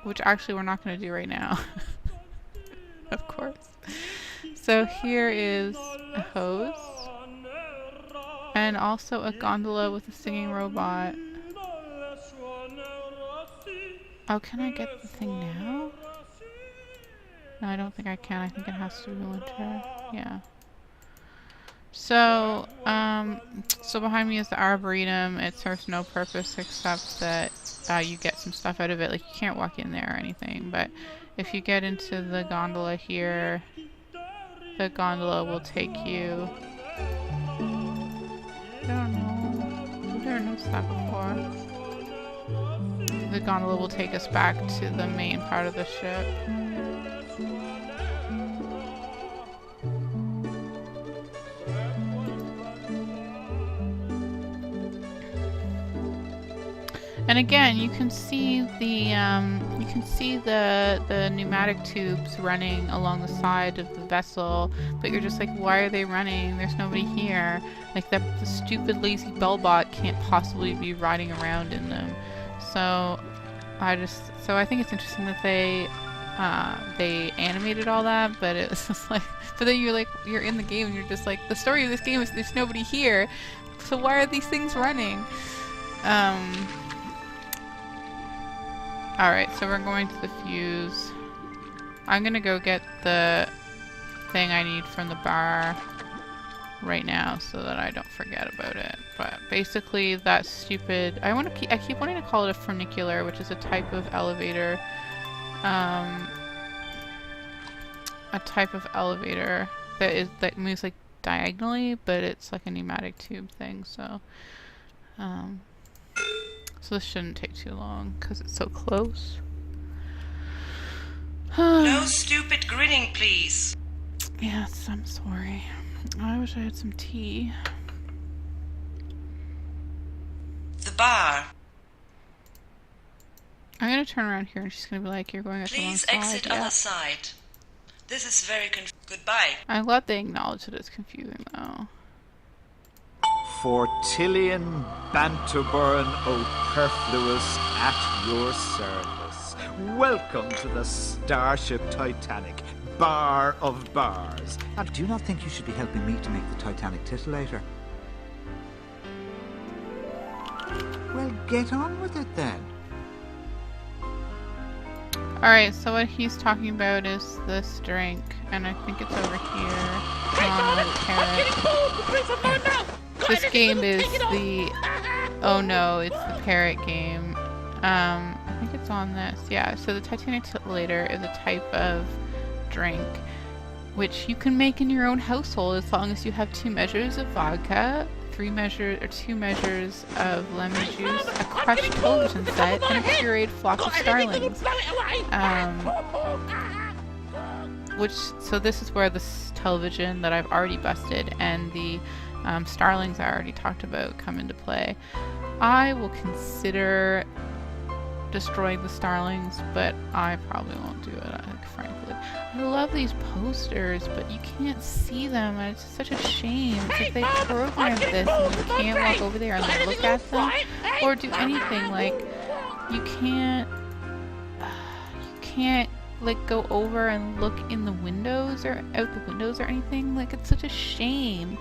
which actually we're not going to do right now. Of course. So here is a hose. And also a gondola with a singing robot. Oh, can I get the thing now? No, I don't think I can. I think it has to be winter. Yeah. So, so behind me is the Arboretum. It serves no purpose except that you get some stuff out of it. Like, you can't walk in there or anything, but if you get into the gondola here, the gondola will take you... I don't know. I've never noticed that before. The gondola will take us back to the main part of the ship. And again, you can see the pneumatic tubes running along the side of the vessel, but you're just like, why are they running? There's nobody here. Like the stupid lazy bellbot can't possibly be riding around in them. So I think it's interesting that they animated all that, but it was just like, but then you're in the game and you're just like, the story of this game is there's nobody here, so why are these things running? Alright, so we're going to the fuse. I'm gonna go get the thing I need from the bar right now so that I don't forget about it. But basically that stupid... I keep wanting to call it a funicular, which is a type of elevator. A type of elevator that moves like diagonally, but it's like a pneumatic tube thing, so... So this shouldn't take too long, because it's so close. No stupid grinning, please. Yes, I'm sorry. I wish I had some tea. The bar. I'm gonna turn around here and she's gonna be like, you're going at the wrong Please side. exit other side. This is very goodbye. I'm glad they acknowledge that it's confusing, though. Fortillion Banterburn O'Perfluous at your service. Welcome to the Starship Titanic, bar of bars. I do not think you should be helping me to make the Titanic titillator. Well, get on with it then. Alright, so what he's talking about is this drink, and I think it's over here. Parrot. This game is the... Oh no, it's the parrot game. I think it's on this. Yeah, so the Titanic titillator is a type of drink which you can make in your own household as long as you have 2 measures of vodka, 2 measures of lemon juice, a crushed television set, and a pureed flock of starlings. So this is where this television that I've already busted and the starlings I already talked about come into play. I will consider destroying the starlings, but I probably won't do it, frankly. I love these posters, but you can't see them, and it's such a shame. It's like they programmed this and you can't walk over there and look at them or do anything. Like, you can't like go over and look in the windows or out the windows or anything. Like, it's such a shame.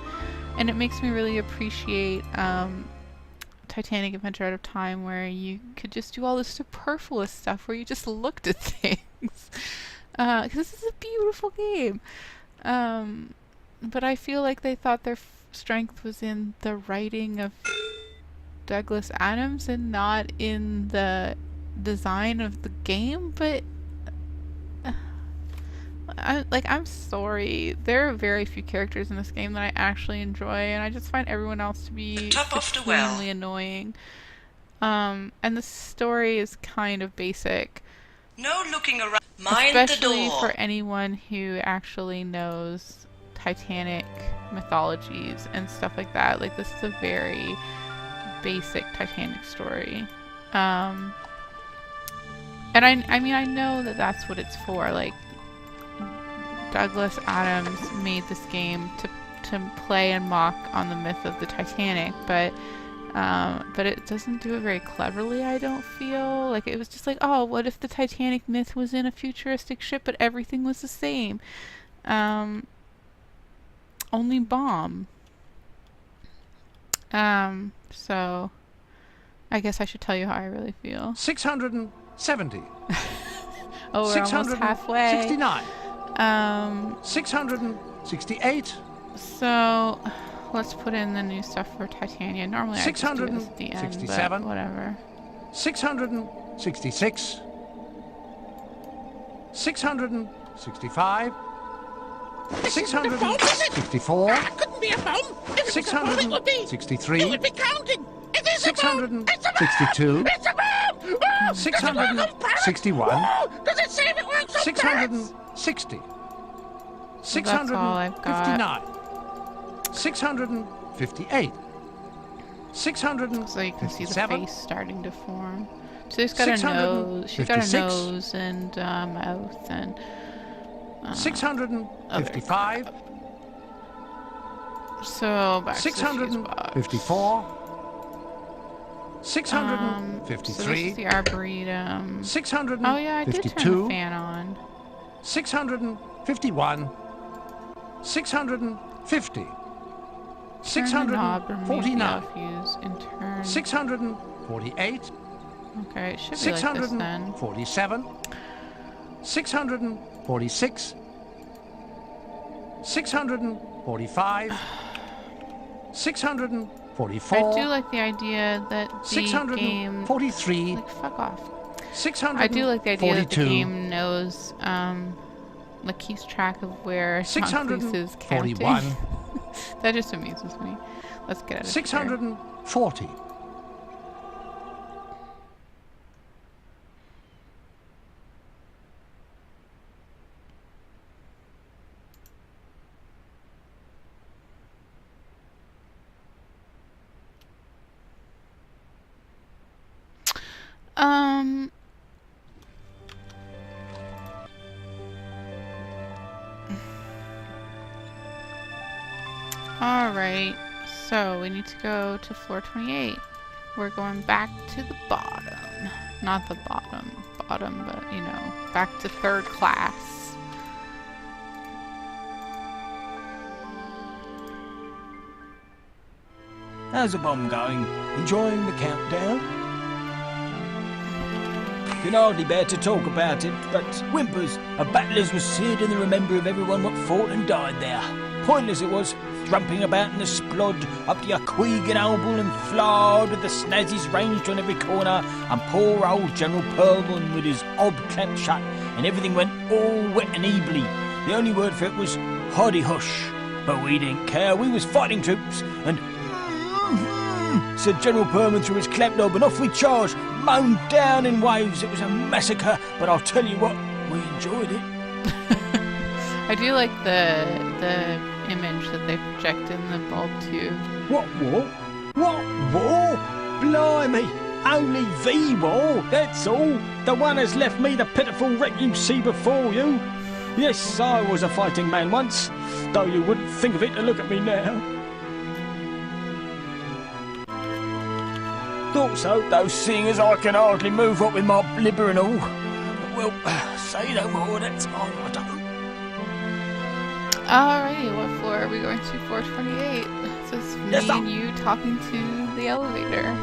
And it makes me really appreciate Titanic Adventure Out of Time, where you could just do all this superfluous stuff where you just looked at things. Because this is a beautiful game. But I feel like they thought their strength was in the writing of Douglas Adams and not in the design of the game, but... I'm sorry. There are very few characters in this game that I actually enjoy, and I just find everyone else to be extremely annoying. And the story is kind of basic. No looking around. Mind the door. Especially for anyone who actually knows Titanic mythologies and stuff like that. Like, this is a very basic Titanic story. And I mean, I know that that's what it's for. Like, Douglas Adams made this game to play and mock on the myth of the Titanic, but it doesn't do it very cleverly, I don't feel. Like, it was just like, oh, what if the Titanic myth was in a futuristic ship but everything was the same? Only bomb. So I guess I should tell you how I really feel. 670. Oh, we're almost halfway. 69. 668. So let's put in the new stuff for Titania. Normally I just do this at the end, but whatever. 666. 665. 664. Couldn't be a bomb. If it was a bomb, it would be. 663. It would be counting. It is a bomb. 662. It's a bomb. Oh, 661. does it say if it works on 660. That's all I've got. 659. 658. 600. So you can see the face starting to form. So she's got a nose. She's got a nose and mouth and. 655. So back 654. 653. So this is the Arboretum. 652. Oh yeah, I did turn the fan on. 651. 650. Turn the knob, remove the 649. fuse, and turn. 648. Okay, it should be like this then. 647. 646. 645. 644. I do like the idea that the 643. game. Like, fuck off. 642. I do like the idea that the game knows, like keeps track of where Mongoose is counting. 641. That just amuses me. Let's get out of here. 640. Alright, so we need to go to floor 28. We're going back to the bottom. Not the bottom, but you know, back to third class. How's the bomb going? Enjoying the countdown? Can hardly bear to talk about it, but whimpers, a battle was seared in the remember of everyone what fought and died there. Pointless it was, thrumping about in the splod, up to your queeg and oval and flawed with the snazzies ranged on every corner, and poor old General Perlman with his ob clamped shut, and everything went all wet and eebly. The only word for it was hoddy hush. But we didn't care, we was fighting troops, and said General Perlman through his clamp knob, and off we charged, mown down in waves. It was a massacre, but I'll tell you what, we enjoyed it. I do like the image that they project in the bulb too. What war? What war? Blimey! Only the war, that's all. The one has left me the pitiful wreck you see before you. Yes, I was a fighting man once, though you wouldn't think of it to look at me now. Thought so, though seeing as I can hardly move what with my blibber and all. Well, say no more, that's all I don't. Alrighty, what floor are we going to? Floor 28. So it's me and you talking to the elevator.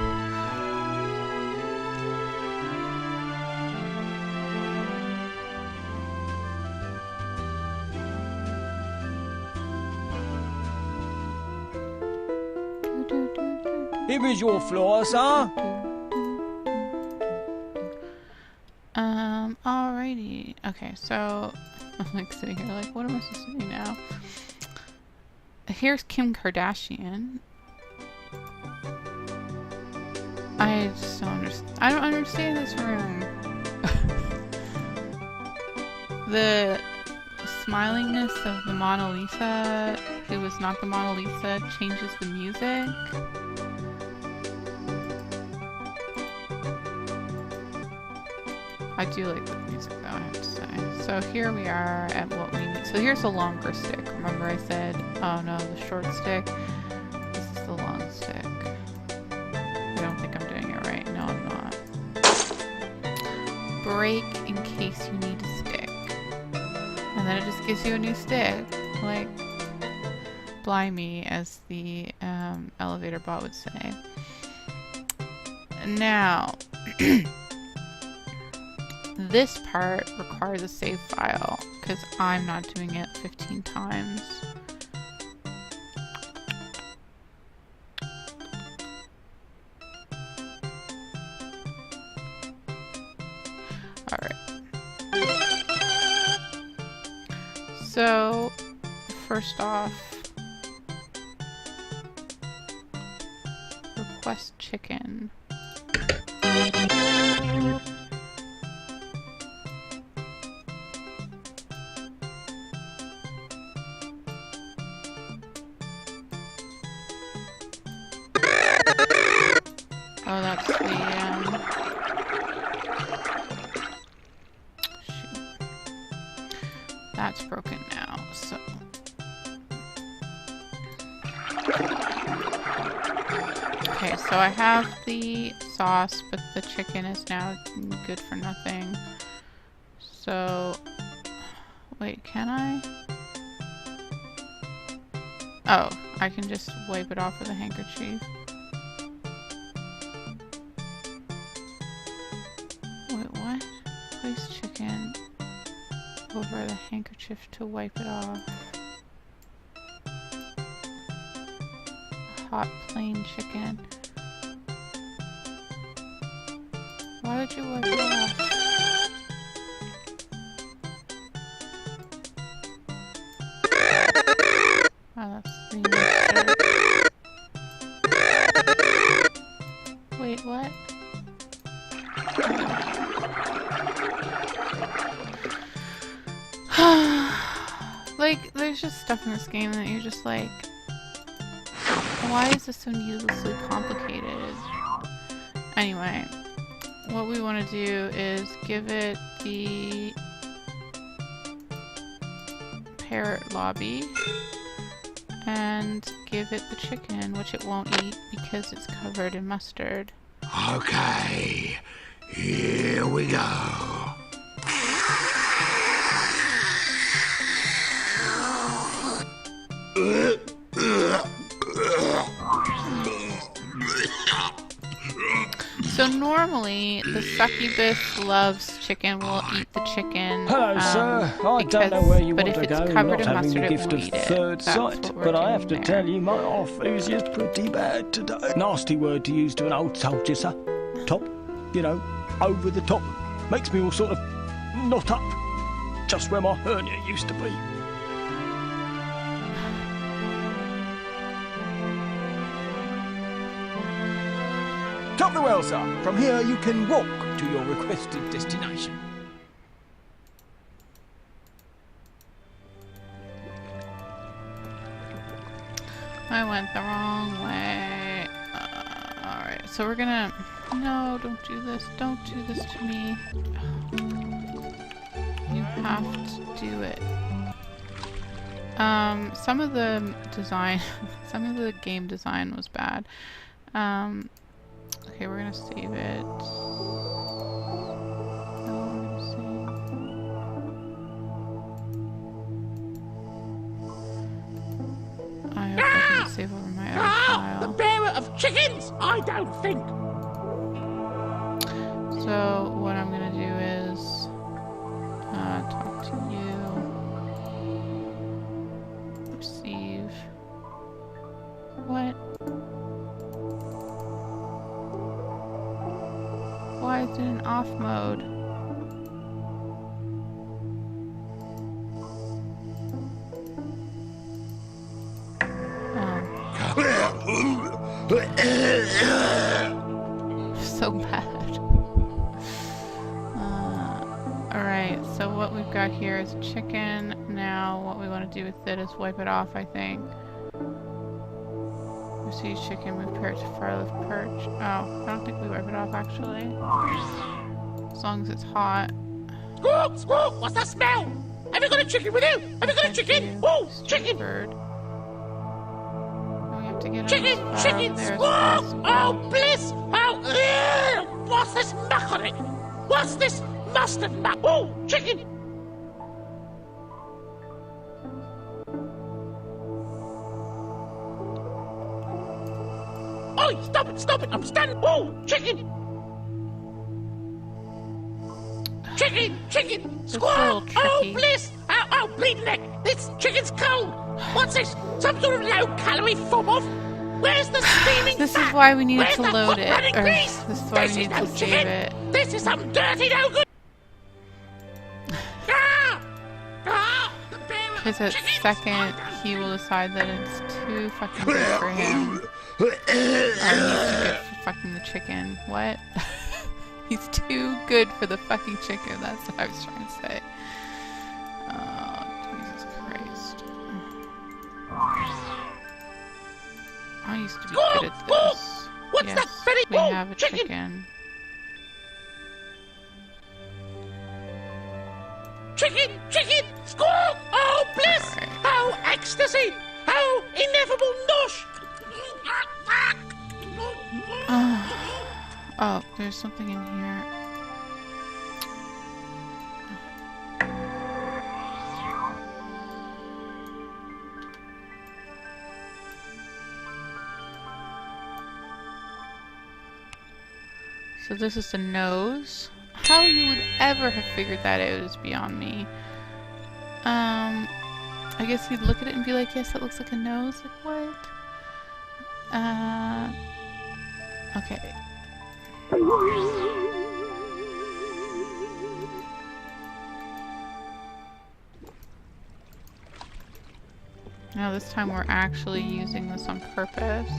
Here is your floor, sir. Alrighty. Okay, so I'm like sitting here like, what am I supposed to do now? Here's Kim Kardashian. I just don't understand. I don't understand this room. The smilingness of the Mona Lisa, who was not the Mona Lisa, changes the music. I do like the music though, I have to say. So here we are at what we need. So here's a longer stick. Remember I said, oh no, the short stick. This is the long stick. I don't think I'm doing it right. No, I'm not. Break in case you need a stick. And then it just gives you a new stick. Like, blimey, as the elevator bot would say. Now, this part requires a save file, because I'm not doing it 15 times. Alright. So, first off, request chicken. Oh, that's the, shoot. That's broken now, so. Okay, so I have the sauce, but the chicken is now good for nothing. So, wait, can I? Oh, I can just wipe it off with a handkerchief. Wait, what? Place chicken over the handkerchief to wipe it off. Hot plain chicken. Why would you wipe it off? Oh, that's the mixture. Wait, what? Like, there's just stuff in this game that you're just like, why is this so needlessly complicated? Anyway, what we want to do is give it the parrot lobby and give it the chicken, which it won't eat because it's covered in mustard. Okay, here we go. So normally, the succubus loves chicken, will eat the chicken. Hello, sir. I don't know where you want to go, not having mustard, the gift of third sight, but I have to tell you, my office is pretty bad today. Nasty word to use to an old soldier, sir. Top, you know, over the top. Makes me all sort of knot up, just where my hernia used to be. Top the well, sir. From here you can walk to your requested destination. I went the wrong way. Alright, so we're gonna... No, don't do this. Don't do this to me. You have to do it. Some of the design... some of the game design was bad. Okay, we're gonna save it. I hope I can save over my other file. The bearer of chickens, I don't think. So what I'm gonna do is talk to you. Receive. What? Why is it in off mode? So bad. Alright, so what we've got here is chicken. Now what we want to do with it is wipe it off, I think. Receive chicken, move parrot to far left perch. Oh, I don't think we wipe it off actually. As long as it's hot. Squawk! Squawk! What's that smell? Have you got a chicken with you? Have you got a chicken? Oh, chicken! Bird. We have to get chicken! Chicken! Squawk! Oh, bliss! Oh, ew! What's this muck on it? What's this mustard muck? Oh, chicken! Oi, stop it, I'm standing. Oh, chicken! Chicken! Squawk! Oh, bliss! Oh, bleeding neck! This chicken's cold! What's this? Some sort of low-calorie fob-off? Where's the steaming This fat? is why we needed Where's to the load it. hot-running Or, grease? this is why we needed to save it. This is some dirty no good. Because at second, he will decide that it's too fucking good for him. Or he's too good for fucking the chicken. What? He's too good for the fucking chicken. That's what I was trying to say. Oh, Jesus Christ. I used to be good at this. What's yes, that fatty we have a chicken. Chicken! Squawk! Oh, bliss! Right. Oh, ecstasy! Oh, ineffable nosh! Oh, there's something in here. So this is the nose. How you would ever have figured that out is beyond me. I guess you'd look at it and be like, yes, that looks like a nose. Like, what? Okay. Now this time we're actually using this on purpose.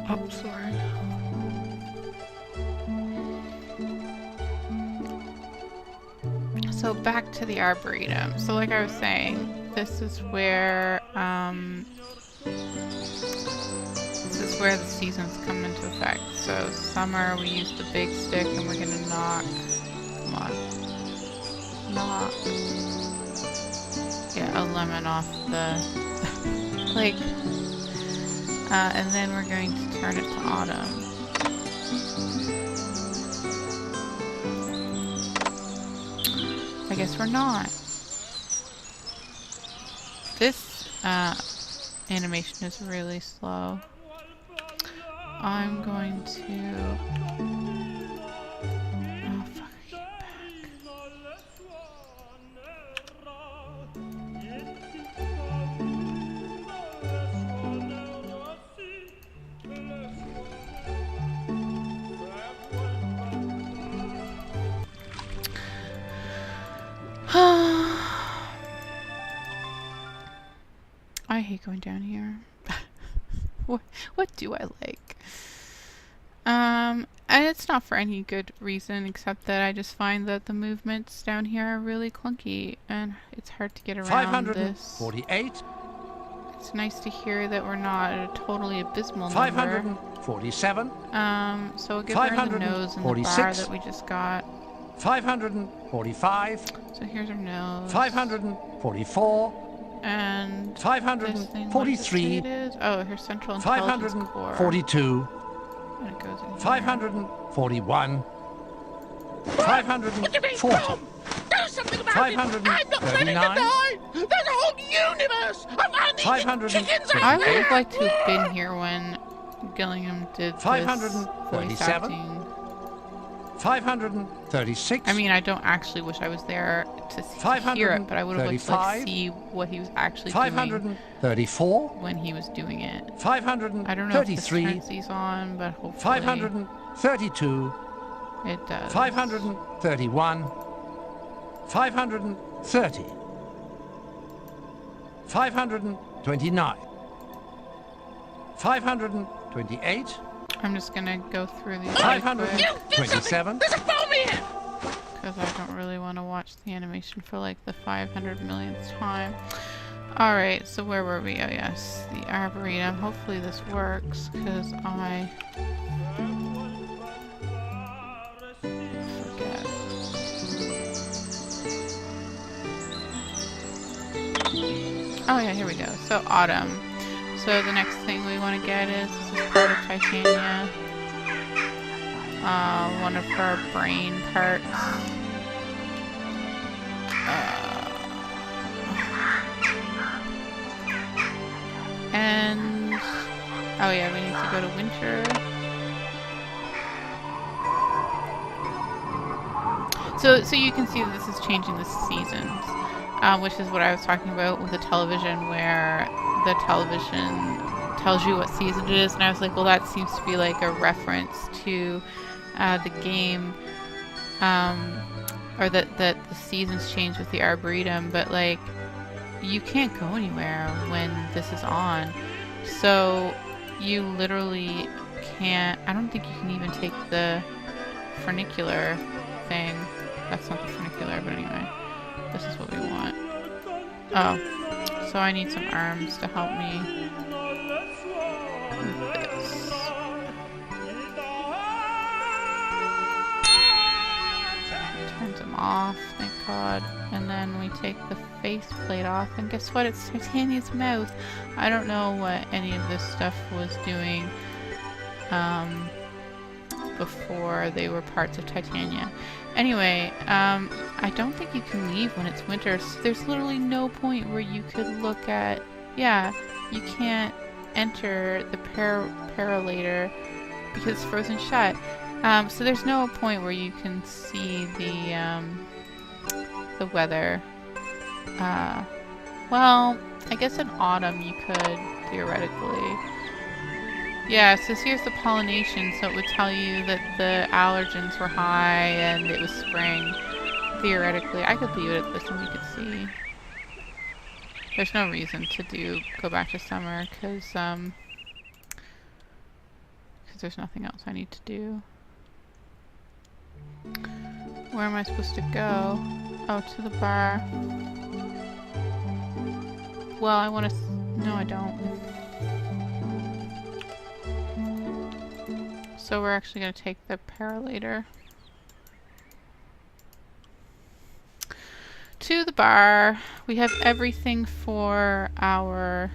Oh, sorry. So back to the Arboretum. So like I was saying, this is where the seasons come into effect. So summer we use the big stick and we're gonna knock a lemon off the like and then we're going to turn it to autumn. I guess we're not. This animation is really slow. I'm going to... Oh, fuck, I came I hate going down here. What do I like? And it's not for any good reason except that I just find that the movements down here are really clunky and it's hard to get around this. 548. It's nice to hear that we're not at a totally abysmal number. 547. So we'll give her the nose and the bar that we just got. 545. So here's her nose. 544. And 543. Oh, her central intelligence core. 542. And it goes in here. 541. 540. Do something about it! I'm not ready to die! There's a whole universe of uneaten chickens out I would there! have liked to have been here when Gillingham did this 537. 536. I mean, I don't actually wish I was there to hear it, but I would have liked to like, see what he was actually doing 534. when he was doing it. 533. I don't know if this turns these on, but hopefully 532. It does. 531. 530. 529. 528. I'm just gonna go through these 527. There's a bomb here! because I don't really want to watch the animation for like the 500 millionth time. Alright, so where were we? Oh yes, the Arboretum. Hopefully this works, because I forget. Oh yeah, here we go. So autumn. So the next thing we want to get is this is part of Titania. One of her brain parts. And oh yeah, we need to go to winter. So you can see that this is changing the seasons, which is what I was talking about with the television, where the television tells you what season it is, and I was like, well, that seems to be like a reference to the game, or that the seasons change with the Arboretum, but like you can't go anywhere when this is on, so you literally can't. I don't think you can even take the funicular thing. That's not the funicular, but anyway, this is what we want. Oh, so I need some arms to help me with this. Turns them off, thank God. And then we take the faceplate off, and guess what? It's Titania's mouth. I don't know what any of this stuff was doing before they were parts of Titania. Anyway, I don't think you can leave when it's winter. So there's literally no point where you could look at... Yeah, you can't enter the paralator because it's frozen shut. So there's no point where you can see the weather. Well, I guess in autumn you could, theoretically. Yeah, so here's the pollination, so it would tell you that the allergens were high and it was spring. Theoretically, I could leave it at this and we could see. There's no reason to go back to summer, because there's nothing else I need to do. Where am I supposed to go? Oh, to the bar. Well, I want to... No, I don't. So we're actually going to take the paralator to the bar. We have everything for our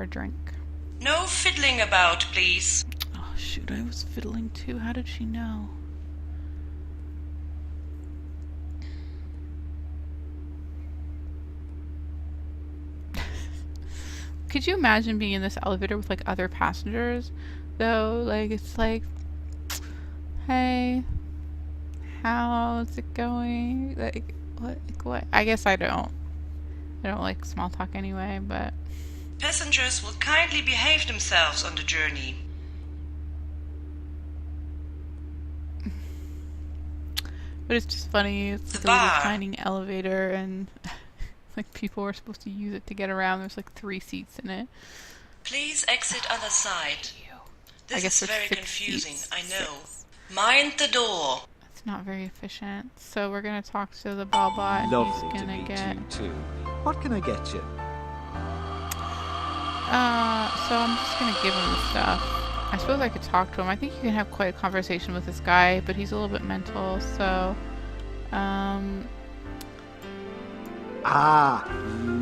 drink. No fiddling about, please. Oh shoot, I was fiddling too. How did she know? Could you imagine being in this elevator with like other passengers though? Like, it's like, hey, how's it going? Like, what? I guess I don't like small talk anyway, but Passengers will kindly behave themselves on the journey. But it's just funny. It's like a little tiny elevator, and like people were supposed to use it to get around. There's like 3 seats in it. Please exit other side. This is very confusing, seats. I know. Mind the door. It's not very efficient. So we're gonna talk to the bellbot, and Lovely he's gonna get. You too. What can I get you? So I'm just gonna give him the stuff. I suppose I could talk to him. I think you can have quite a conversation with this guy, but he's a little bit mental, so...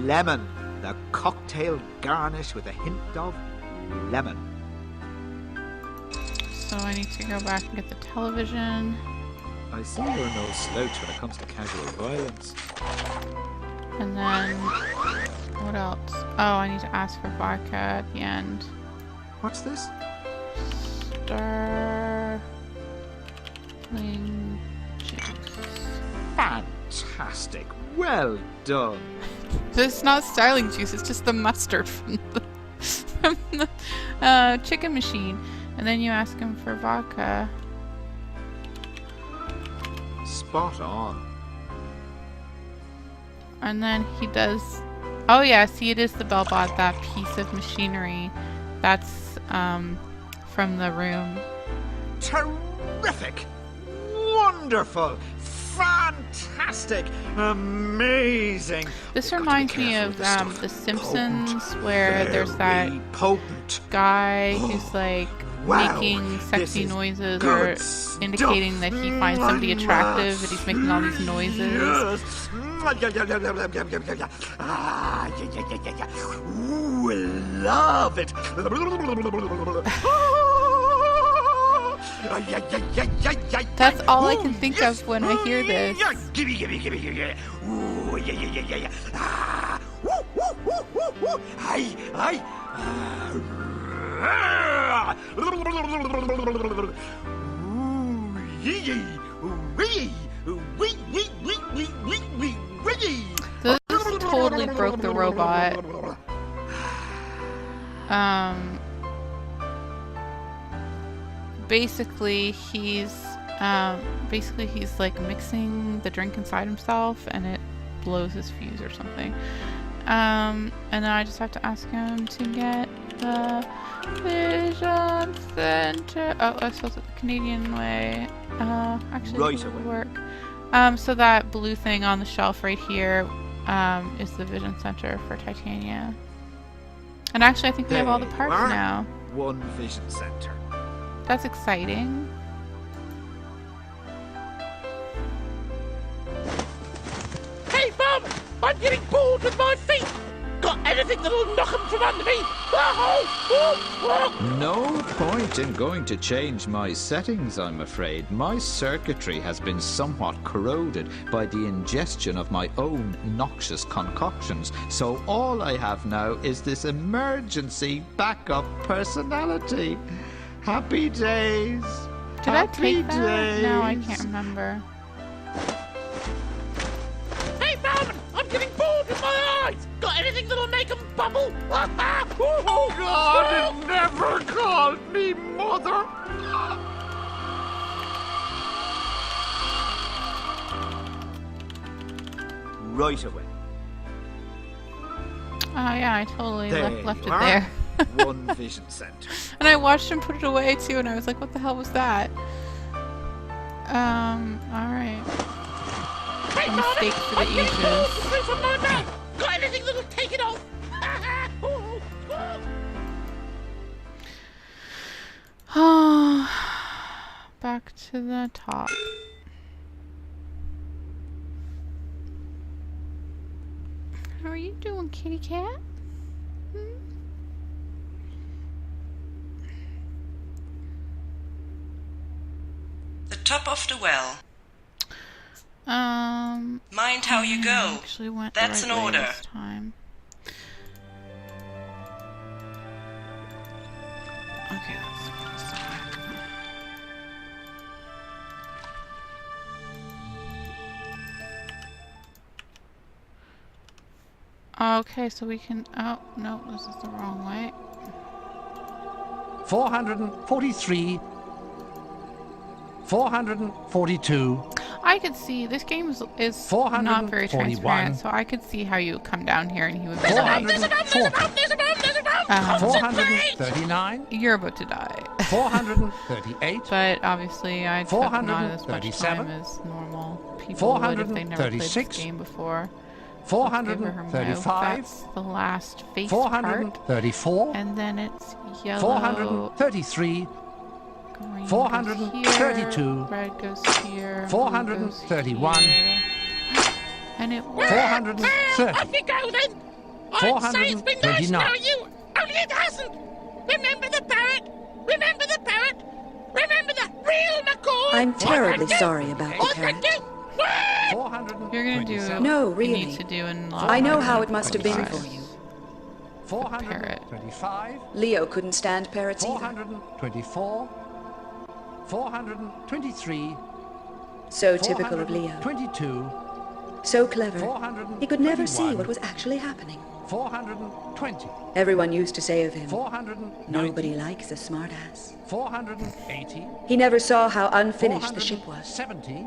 Lemon. The cocktail garnish with a hint of lemon. So I need to go back and get the television. I see you're no slouch when it comes to casual violence. And then... what else? Oh, I need to ask for vodka at the end. What's this? Starling juice. Fantastic. Well done. It's not Starling juice, it's just the mustard from the chicken machine. And then you ask him for vodka. Spot on. And then he does... Oh yeah, see, it is the bellbot, that piece of machinery. That's from the room. Terrific! Wonderful! Fantastic! Amazing! This reminds me of The Simpsons, where there's that guy who's like making sexy noises or indicating that he finds somebody attractive, and he's making all these noises. Ooh, love it! That's all I can think of when I hear this. Gimme. Ooh, yeah. Ah, woo. Aye. This totally broke the robot. Basically he's like mixing the drink inside himself and it blows his fuse or something. And then I just have to ask him to get the vision center. Oh, I suppose it's the Canadian way. Actually, Right this would away. work. So that blue thing on the shelf right here is the vision center for Titania. And actually, I think we have all the parts now. One vision center. That's exciting. Hey, Mum! I'm getting bored with my feet! Got anything that'll knock 'em from under me? No point in going to change my settings, I'm afraid. My circuitry has been somewhat corroded by the ingestion of my own noxious concoctions, so all I have now is this emergency backup personality. Happy days. Did I take that? No, I can't remember. Hey, Mum! I'm getting bored with my eyes! Got anything that'll make 'em bubble? Oh, God, it never called me mother. Right away. Oh yeah, I totally left it you are. there. One vision center. And I watched him put it away too, and I was like, what the hell was that? Alright. Hey, A mistake for the ages. From my mouth. Got anything that'll take it off? Back to the top. How are you doing, kitty cat? The top of the well. Mind how you go. Actually went That's the an right way order. this time. Okay, that's okay, so we can. Oh no, this is the wrong way. 443. 442. I could see this game is not very 441. transparent, so I could see how you would come down here and he would be 439. You're about to die. 438. But obviously, I took not as much 437. time as normal people would if they never played this 436. game before. 435. That's the last face part. 434. And then it's yellow. 433. Green 432. Goes here, red goes here. 431. Blue goes here. And it works. 430. Off you go then! I'd say it's been nice to know you, only it hasn't! Remember the parrot! Remember the parrot! Remember the real McCoy! I'm terribly sorry about the parrot. You're gonna do No, what really. you need to do in I know how it must have been for you. 425. Leo couldn't stand parrots either. 424. 423. So typical of Leo. 22. So clever. He could never see what was actually happening. 420. Everyone used to say of him, 490. nobody likes a smartass. 480. He never saw how unfinished the ship was. 470.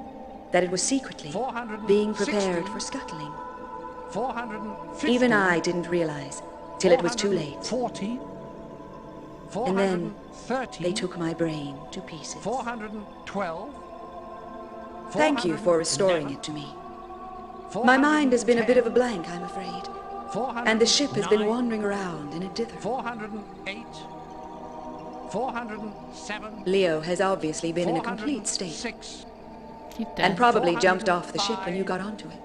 That it was secretly being prepared for scuttling. 450. Even I didn't realize, till it was too late. 40. And then 430. they took my brain to pieces. 412. Thank you for restoring it to me. My mind has been a bit of a blank, I'm afraid. And the ship has been wandering around in a dither. 408. 407. Leo has obviously been in a complete state. 6. And probably jumped off the ship when you got onto it.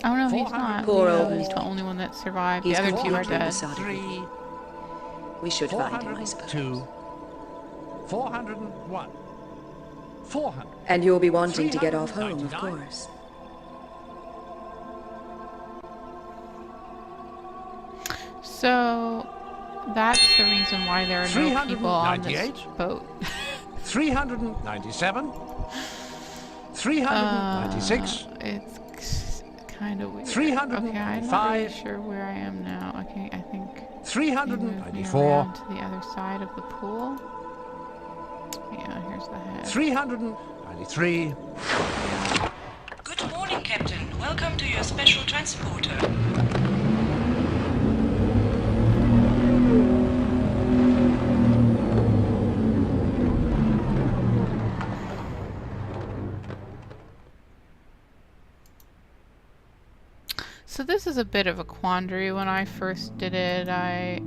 Oh no, he's not. Poor Leo old is the only one that survived. He's The other two are completely dead. besotted with you. We should find him, I suppose. 402. 401. 400. And you'll be wanting to get off home, of course. So that's the reason why there are no people on this boat. 397. 396. It's kind of weird. 395. Okay, I'm not really sure where I am now. Okay, I think 394. to the other side of the pool. Yeah, here's the head. 393. Good morning, Captain. Welcome to your special transporter. So this is a bit of a quandary. When I first did it, I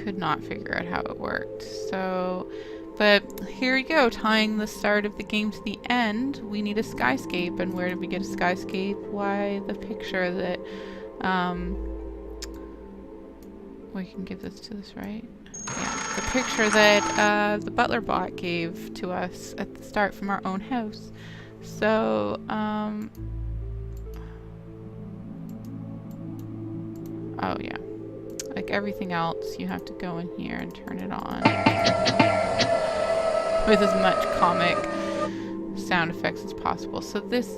could not figure out how it worked. So, but here we go, tying the start of the game to the end. We need a skyscape, and where did we get a skyscape? Why, the picture that we can give this to this, right? Yeah, the picture that the butler bot gave to us at the start from our own house. So, oh yeah, like everything else, you have to go in here and turn it on with as much comic sound effects as possible. So this is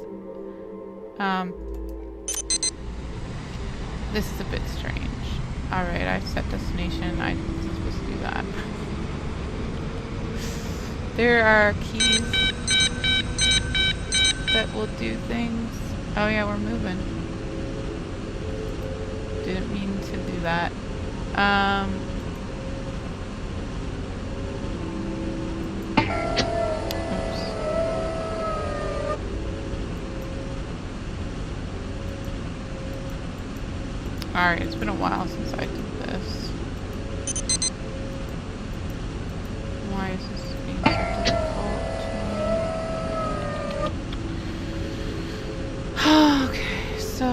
a bit strange. All right, I set destination. I wasn't supposed to do that. There are keys that will do things. Oh yeah, we're moving. Didn't mean to do that. Oops. Alright, it's been a while since I did this. Why is this being so difficult? Okay, so...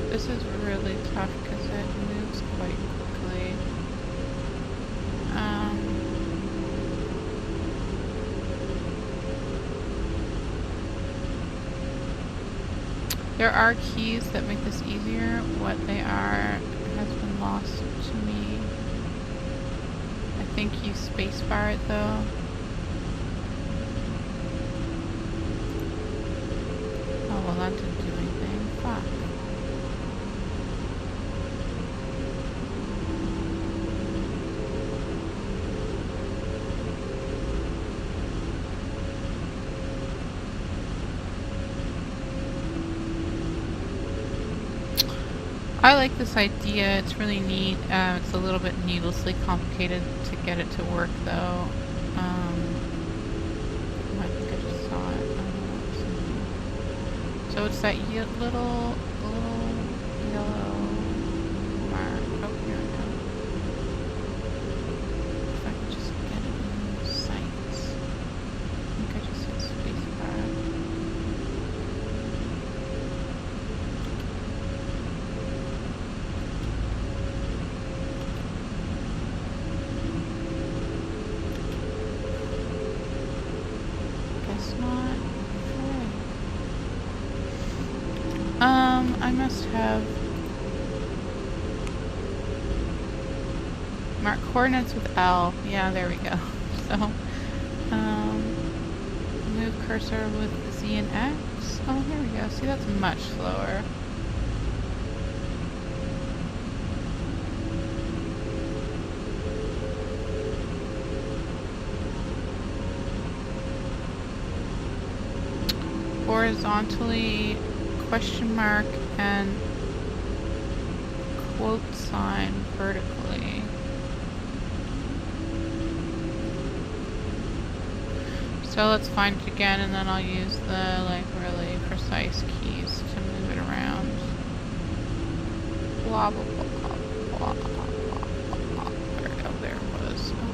This is really tough because it moves quite quickly. There are keys that make this easier. What they are has been lost to me. I think you spacebar it though. Oh well, that didn't do anything. Fuck. I like this idea, it's really neat. It's a little bit needlessly complicated to get it to work though. I think I just saw it. So it's that little yellow mark. Oh, here we go. If I could just get it in the sights. I think I just hit spacebar. I must have mark coordinates with L. Yeah, there we go. So, move cursor with Z and X. Oh, here we go. See, that's much slower. Horizontally, question mark and quote sign vertically. So let's find it again, and then I'll use the really precise keys blah, blah, blah, blah, blah, blah, blah. There it was. Oh,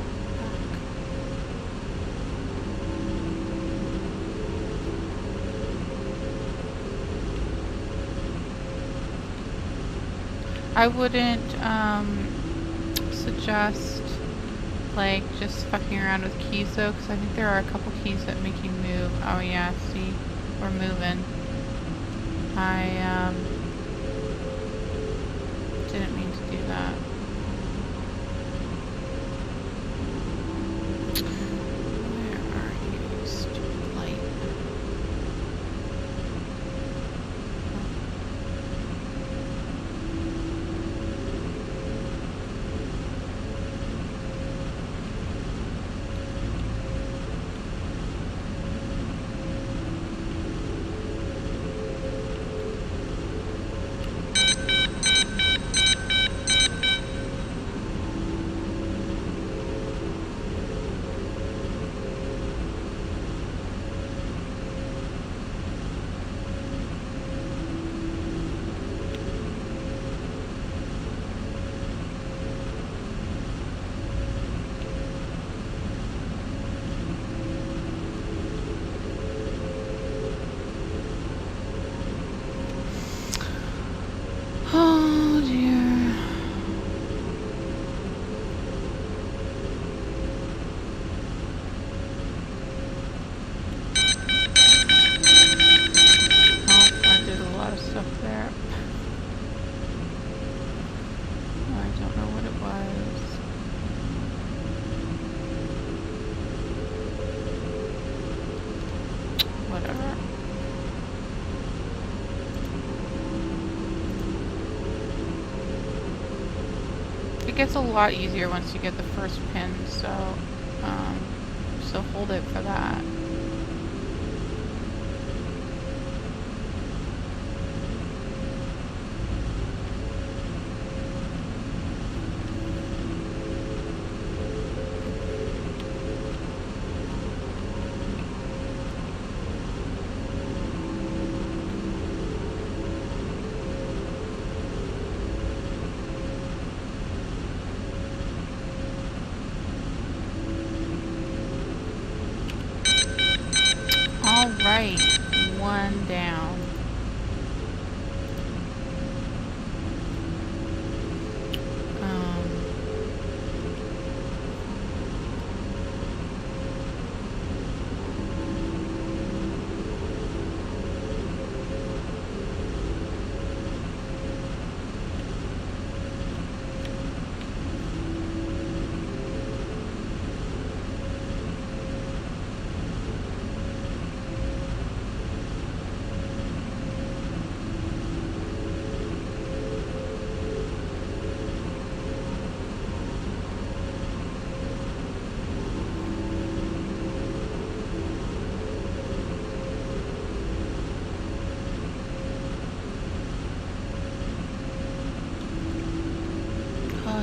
I wouldn't suggest like just fucking around with keys though, because I think there are a couple keys that make you move. Oh yeah, see, we're moving. I didn't mean to do that. Where are you, stupid light? Oh dear. Oh, I did a lot of stuff there. I don't know what it was. Whatever. It gets a lot easier once you get the first pin, so hold it for that. Alright, one down.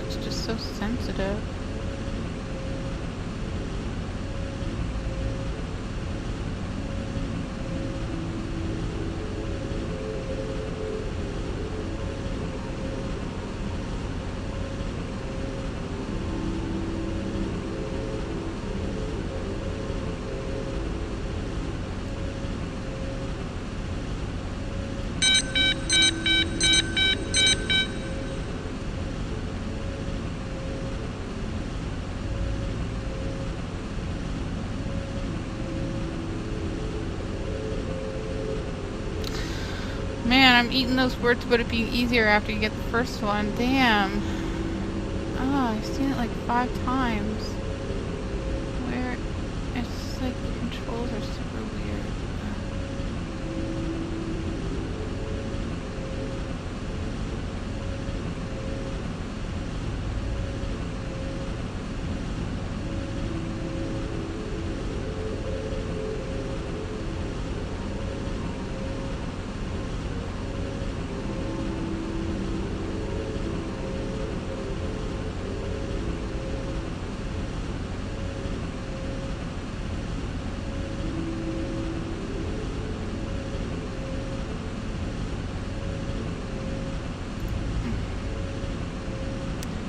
It's just so sensitive. Man, I'm eating those words about it being easier after you get the first one. Damn. Oh, I've seen it like 5 times. Where it's just like the controls are super weird.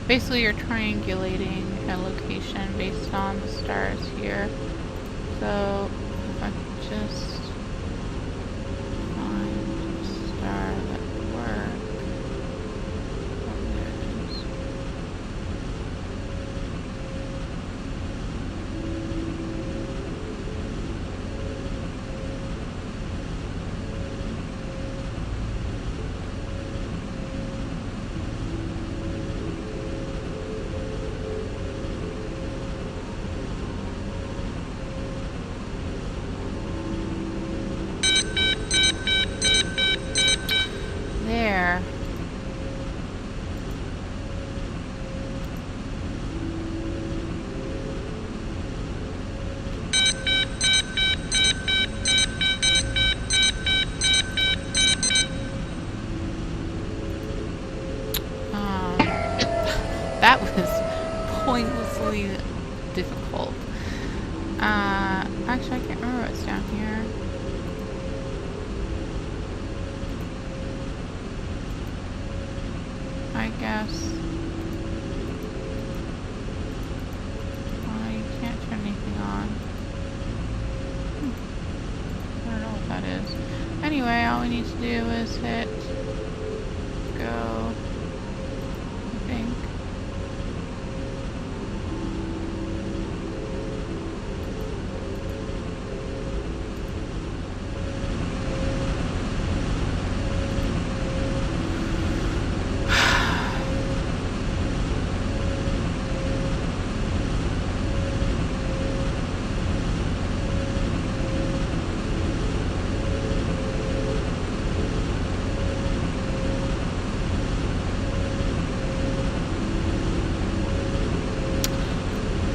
Basically, you're triangulating a location based on the stars here. So, if I could just find a star that would work. Oh, there it is. There. That was pointlessly difficult. Actually, I can't remember what's down here. I guess. You can't turn anything on. I don't know what that is. Anyway, all we need to do is hit go, I think.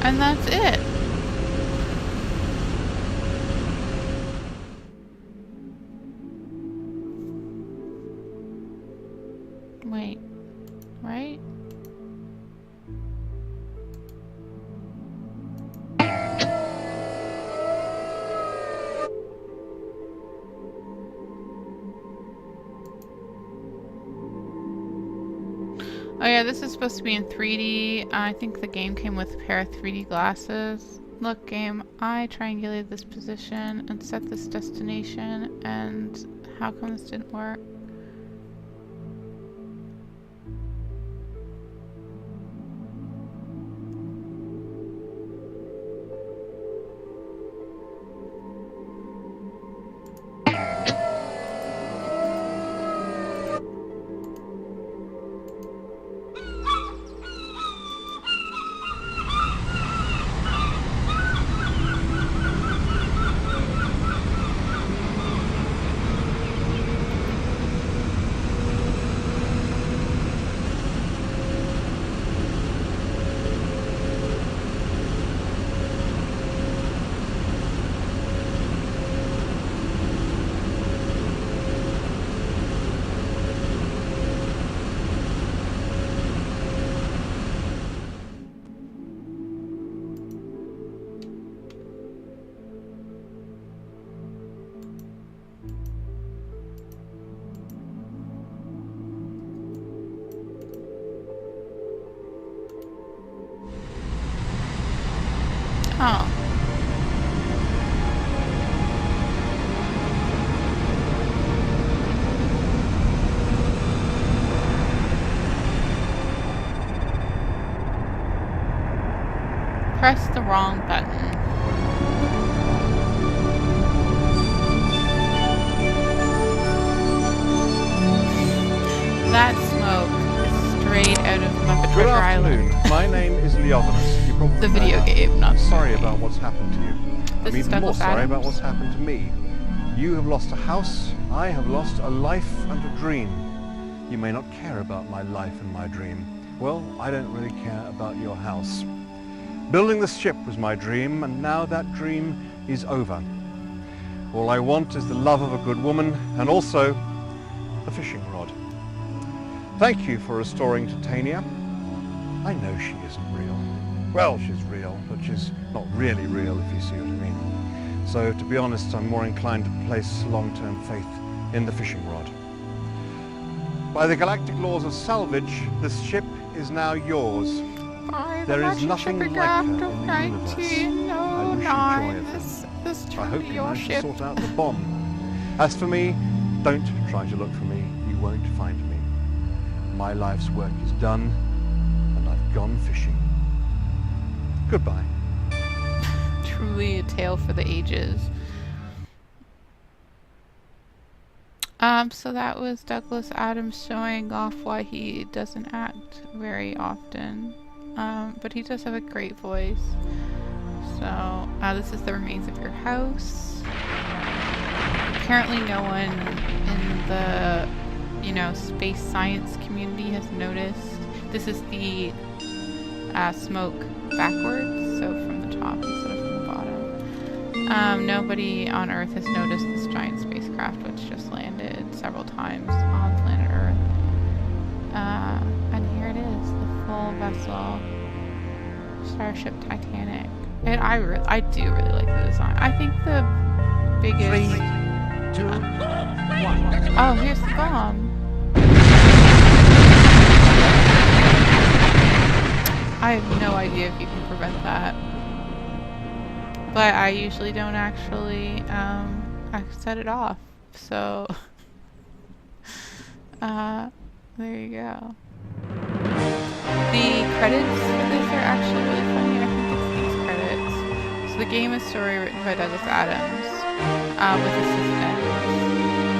And that's it. Wait, right? Oh yeah, this is supposed to be in 3D. I think the game came with a pair of 3D glasses. Look, game, I triangulated this position and set this destination, and how come this didn't work? Oh. Press the wrong button. That smoke is straight out of Muppet Treasure Island. Good afternoon. My name is Leovinus. You probably The video game, not sorry about what's happened to you. I'm even more sorry Adams. about what's happened to me. You have lost a house. I have lost a life and a dream. You may not care about my life and my dream. Well, I don't really care about your house. Building this ship was my dream, and now that dream is over. All I want is the love of a good woman, and also the fishing rod. Thank you for restoring Titania. I know she isn't real. Well, she's real, but she's not really real, if you see what I mean. So, to be honest, I'm more inclined to place long-term faith in the fishing rod. By the galactic laws of salvage, this ship is now yours. Fine, There I'm is nothing shipping like her in after the 19. No, I wish you joy of this them. I hope you your manage to ship. sort out the bomb. As for me, don't try to look for me. You won't find me. My life's work is done, and I've gone fishing. Goodbye. Truly a tale for the ages. So that was Douglas Adams showing off why he doesn't act very often. But he does have a great voice. So, this is the remains of your house. Apparently no one in the, space science community has noticed. This is the smoke backwards, so from the top instead of from the bottom. Nobody on Earth has noticed this giant spacecraft which just landed several times on planet Earth. And here it is, the full vessel, Starship Titanic. And I do really like the design. I think the biggest... 3, 2, 1. Oh, here's the bomb. I have no idea if you can prevent that. But I usually don't actually set it off. So, there you go. The credits for this are actually really funny. I think it's these credits. So the game is a story written by Douglas Adams with assistants.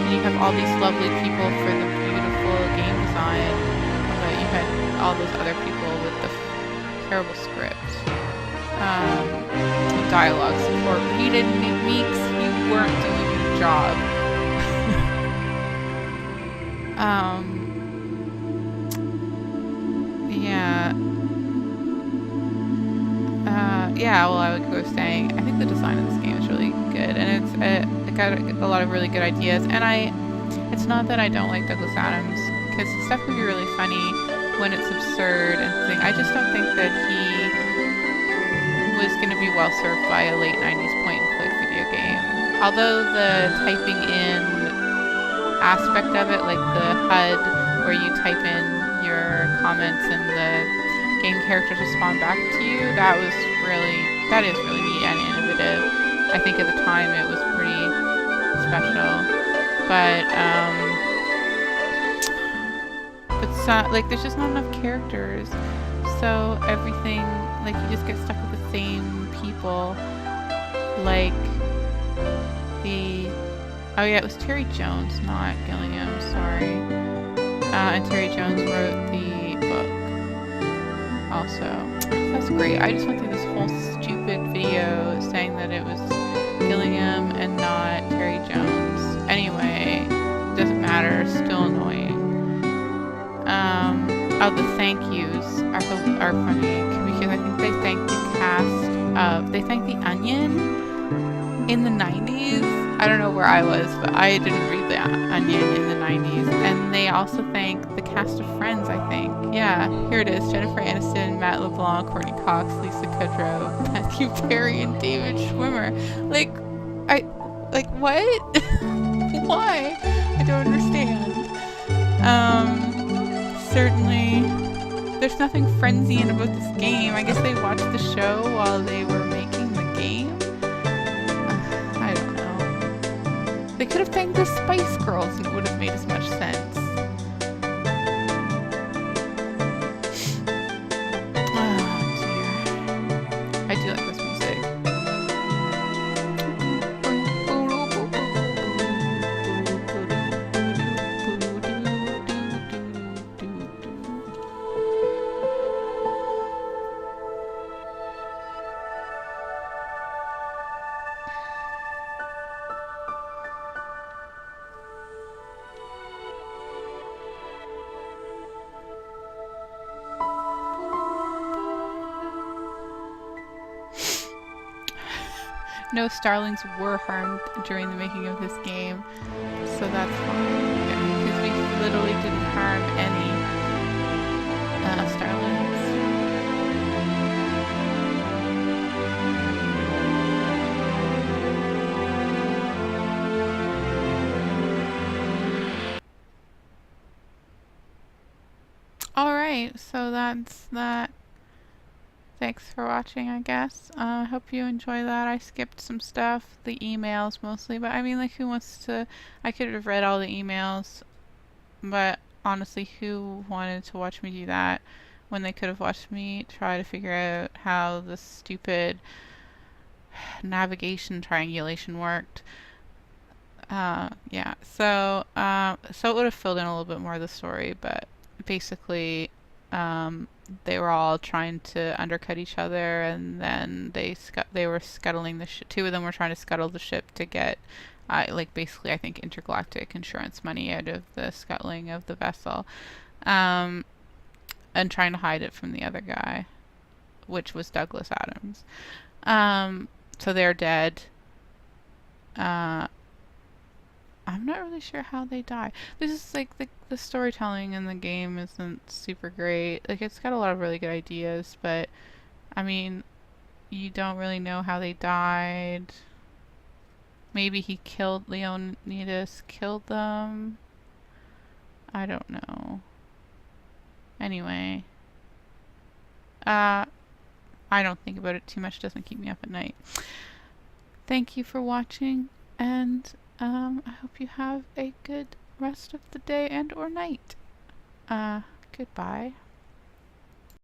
And you have all these lovely people for the beautiful game design, but you had all those other people with the terrible script. Dialogue support. You didn't make me because you weren't doing your job. Well, I would go saying, I think the design of this game is really good, and it got a lot of really good ideas, and it's not that I don't like Douglas Adams, because his stuff can be really funny when it's absurd and things. I just don't think that he was going to be well served by a late 90s point-and-click video game. Although the typing in aspect of it, like the HUD, where you type in your comments and the game characters respond back to you, that is really neat and innovative. I think at the time it was pretty special. But there's just not enough characters. So everything, you just get stuck with the same people. It was Terry Jones, not Gilliam, sorry. And Terry Jones wrote the book also. That's great. I just went through this whole stupid video saying that it was Gilliam and not Terry Jones. Anyway, doesn't matter, still annoying. The thank yous are funny because I think they thank the cast they thank The Onion in the 90s. I don't know where I was, but I didn't read The Onion in the 90s. And they also thank the cast of Friends, I think. Yeah, here it is. Jennifer Aniston, Matt LeBlanc, Courtney Cox, Lisa Kudrow, Matthew Perry, and David Schwimmer. What? Why? I don't understand. Certainly, there's nothing Friendsian about this game. I guess they watched the show while they were making the game. I don't know. They could have thanked the Spice Girls and it would have made as much sense. Oh dear. I do like this music. No starlings were harmed during the making of this game, so that's fine. Because we literally didn't harm any starlings. Alright, so that's that. Thanks for watching, I guess. I hope you enjoy that. I skipped some stuff, the emails mostly, but I mean, like, who wants to... I could have read all the emails, but honestly, who wanted to watch me do that when they could have watched me try to figure out how the stupid navigation triangulation worked? Yeah, so it would have filled in a little bit more of the story, but basically, they were all trying to undercut each other, and then they were scuttling the ship. Two of them were trying to scuttle the ship to get, like, basically, I think, intergalactic insurance money out of the scuttling of the vessel, and trying to hide it from the other guy, which was Douglas Adams. So they're dead. I'm not really sure how they die. This is like the storytelling in the game isn't super great. Like, it's got a lot of really good ideas, but I mean, you don't really know how they died. Maybe Leonidas killed them. I don't know. Anyway, I don't think about it too much. It doesn't keep me up at night. Thank you for watching, and I hope you have a good rest of the day and or night. Goodbye.